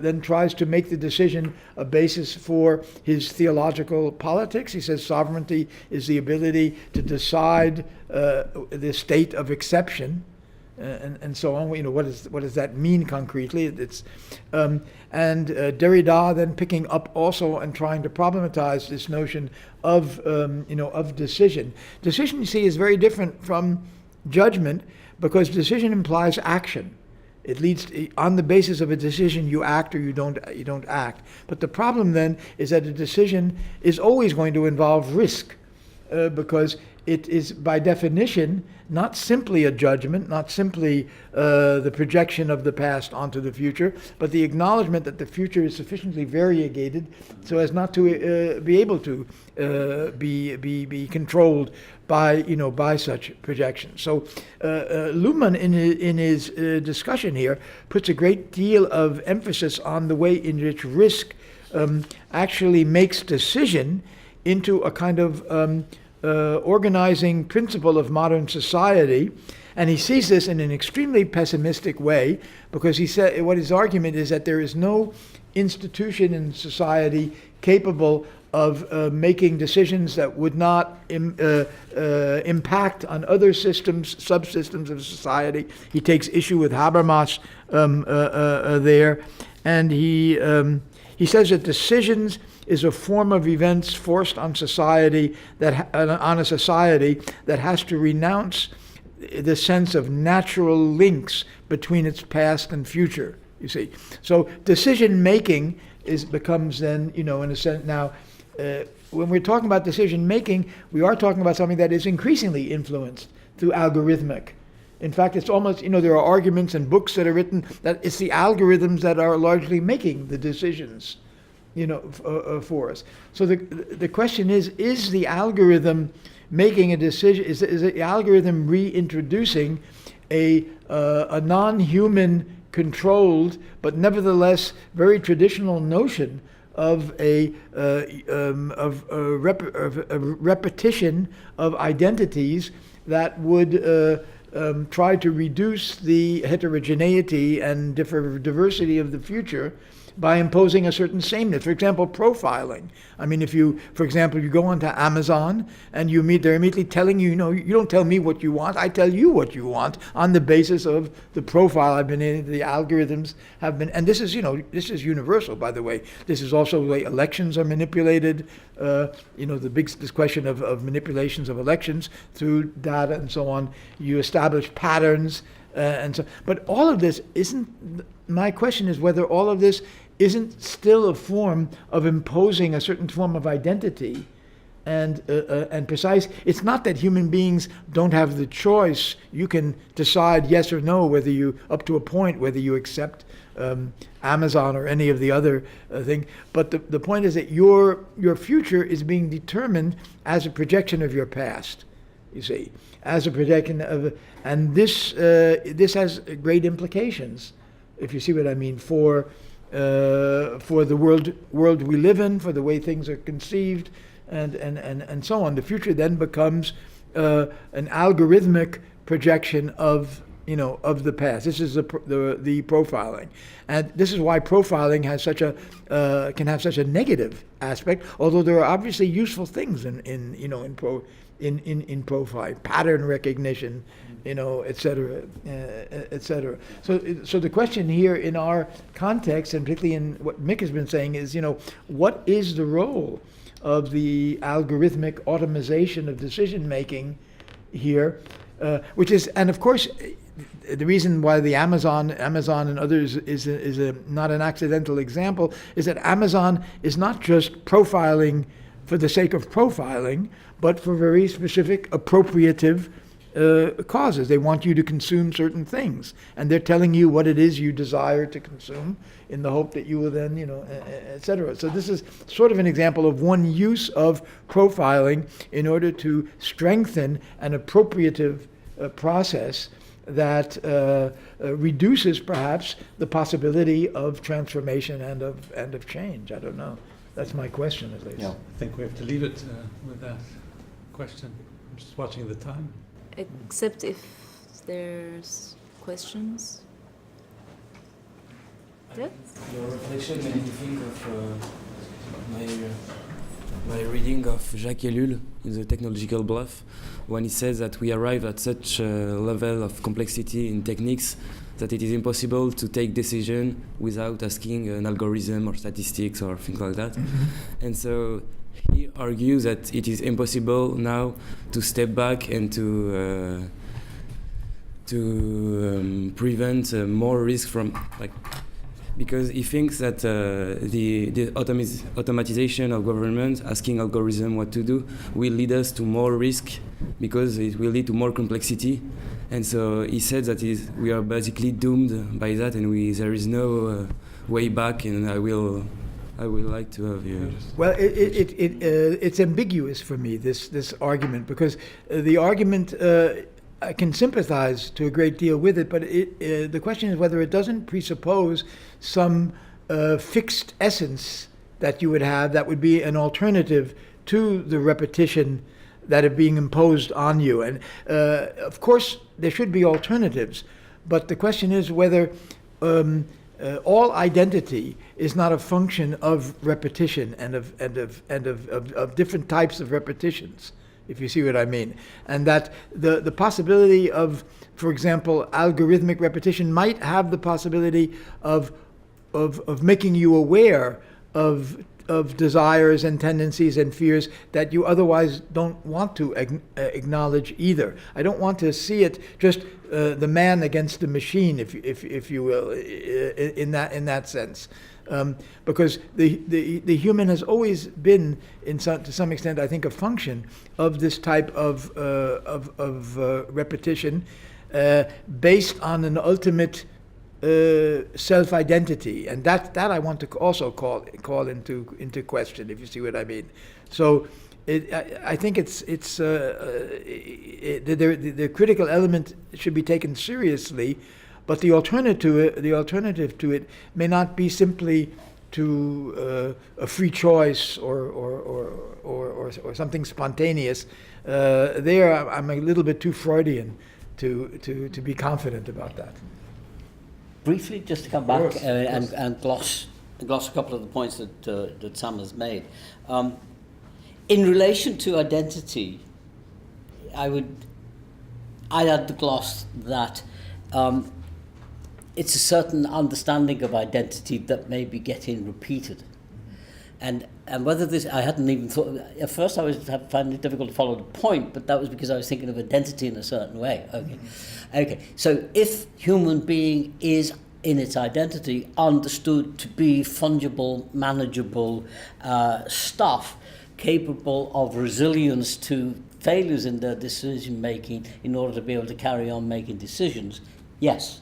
[SPEAKER 4] then tries to make the decision a basis for his theological politics. He says sovereignty is the ability to decide the state of exception. And so on. What does that mean concretely? It's and Derrida then picking up also and trying to problematize this notion of of decision. Decision, you see, is very different from judgment because decision implies action. It leads on the basis of a decision you act or you don't act. But the problem then is that a decision is always going to involve risk because it is by definition not simply a judgment, not simply the projection of the past onto the future, but the acknowledgement that the future is sufficiently variegated so as not to be able to be controlled by such projections. So Luhmann in his discussion here puts a great deal of emphasis on the way in which risk actually makes decision into a kind of organizing principle of modern society, and he sees this in an extremely pessimistic way because he said what his argument is that there is no institution in society capable of making decisions that would not impact on other systems, subsystems of society. He takes issue with Habermas there, and he says that decisions is a form of events forced on society on a society that has to renounce the sense of natural links between its past and future. You see, so decision making becomes then in a sense now. When we're talking about decision making, we are talking about something that is increasingly influenced through algorithmic. In fact, it's almost there are arguments and books that are written that it's the algorithms that are largely making the decisions. For us. So the question is the algorithm making a decision? Is the algorithm reintroducing a non-human controlled, but nevertheless very traditional notion of a repetition of identities that would try to reduce the heterogeneity and diversity of the future by imposing a certain sameness. For example, profiling. I mean, if you go onto Amazon and they're immediately telling you, you don't tell me what you want, I tell you what you want on the basis of the profile I've been in, the algorithms have been, and this is universal, by the way. This is also the way elections are manipulated, this question of manipulations of elections through data and so on. You establish patterns, and so, but all of this isn't, my question is whether all of this isn't still a form of imposing a certain form of identity and precise. It's not that human beings don't have the choice. You can decide yes or no up to a point, whether you accept Amazon or any of the other thing. But the point is that your future is being determined as a projection of your past, you see, as a projection of, and this has great implications, if you see what I mean, for the world we live in, for the way things are conceived, and so on. The future then becomes an algorithmic projection of the past. This is the profiling, and this is why profiling has can have such a negative aspect. Although there are obviously useful things in profiling, pattern recognition, et cetera, et cetera. So the question here in our context, and particularly in what Mick has been saying, is what is the role of the algorithmic automation of decision making here, which is, and of course, the reason why the Amazon and others is not an accidental example is that Amazon is not just profiling for the sake of profiling, but for very specific appropriative causes. They want you to consume certain things, and they're telling you what it is you desire to consume in the hope that you will then, et cetera. So this is sort of an example of one use of profiling in order to strengthen an appropriative process that reduces perhaps the possibility of transformation and of change. I don't know. That's my question, at least.
[SPEAKER 3] Yeah.
[SPEAKER 2] I think we have to leave it with that question. I'm just watching the time.
[SPEAKER 1] Except if there's questions. Yeah?
[SPEAKER 5] Your reflection made me think of my reading of Jacques Ellul in The Technological Bluff, when he says that we arrive at such a level of complexity in techniques that it is impossible to take decision without asking an algorithm or statistics or things like that. Mm-hmm. And so he argues that it is impossible now to step back and to prevent more risk from, because he thinks that the automatization of government, asking algorithm what to do, will lead us to more risk because it will lead to more complexity. And so he said that we are basically doomed by that, and there is no way back. And I would like to have you. Well,
[SPEAKER 4] it's ambiguous for me, this argument, because the argument, I can sympathize to a great deal with it, but the question is whether it doesn't presuppose some fixed essence that you would have that would be an alternative to the repetition that are being imposed on you. And of course, there should be alternatives, but the question is whether all identity is not a function of repetition and of different types of repetitions, if you see what I mean. And that the possibility of, for example, algorithmic repetition might have the possibility of making you aware of desires and tendencies and fears that you otherwise don't want to acknowledge either. I don't want to see it just the man against the machine, if you will, in that sense. Because the human has always been, to some extent, I think, a function of this type of repetition, based on an ultimate self-identity, and that I want to also call into question, if you see what I mean. So I think the critical element should be taken seriously. But the alternative to it may not be simply to a free choice or something spontaneous. There, I'm a little bit too Freudian to be confident about that.
[SPEAKER 3] Briefly, just to come back and gloss a couple of the points that Sam has made. In relation to identity, I'd add the gloss that. It's a certain understanding of identity that may be getting repeated. And whether this, I hadn't even thought, at first I was finding it difficult to follow the point, but that was because I was thinking of identity in a certain way. Okay. So if human being is in its identity understood to be fungible, manageable stuff, capable of resilience to failures in their decision making in order to be able to carry on making decisions, yes.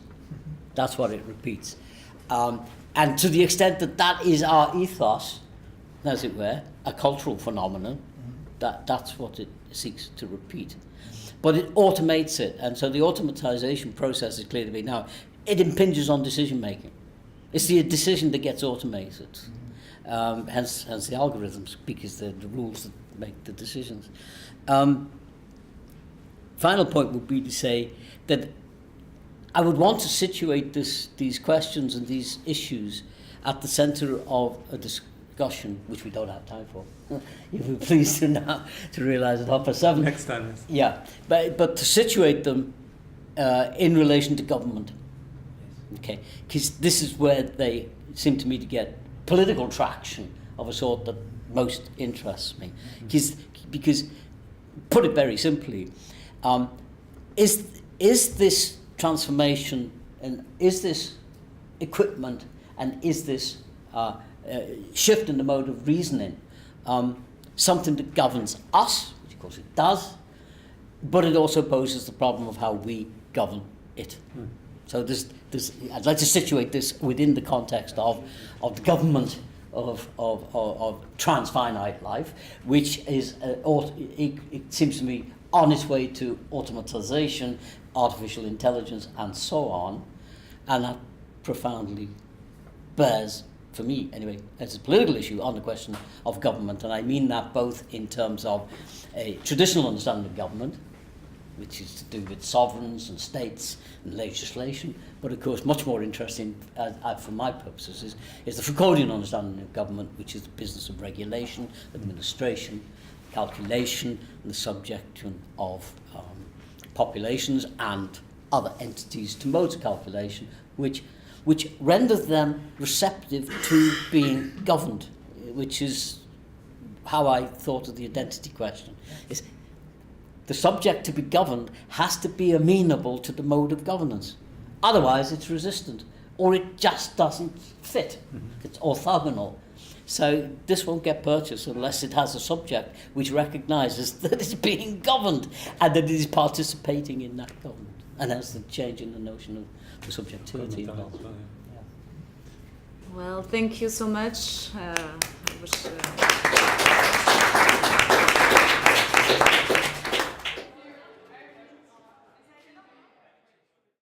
[SPEAKER 3] That's what it repeats. And to the extent that is our ethos, as it were, a cultural phenomenon, that's what it seeks to repeat. But it automates it, and so the automatization process is clear to me now. It impinges on decision making. It's the decision that gets automated. Hence the algorithms, because the rules make the decisions. Final point would be to say that I would want to situate these questions and these issues at the centre of a discussion, which we don't have time for. You'll be pleased to now to realise at 7:30.
[SPEAKER 2] Next time, yes.
[SPEAKER 3] Yeah, but to situate them in relation to government. Okay, because this is where they seem to me to get political traction of a sort that most interests me. Because put it very simply, is this transformation and is this equipment and is this shift in the mode of reasoning something that governs us, which of course it does, but it also poses the problem of how we govern it. So I'd like to situate this within the context of the government of transfinite life, which is, it seems to me, on its way to automatization, artificial intelligence, and so on. And that profoundly bears, for me anyway, as a political issue on the question of government. And I mean that both in terms of a traditional understanding of government, which is to do with sovereigns and states and legislation, but of course much more interesting for my purposes is the Foucauldian understanding of government, which is the business of regulation, administration, calculation, and the subjection of populations and other entities to modes of calculation, which renders them receptive to being governed, which is how I thought of the identity question. Is the subject to be governed has to be amenable to the mode of governance. Otherwise, it's resistant, or it just doesn't fit. It's orthogonal. So this won't get purchased unless it has a subject which recognises that it's being governed and that it is participating in that government. And that's the change in the notion of the subjectivity involved.
[SPEAKER 1] Well, thank you so much. I wish,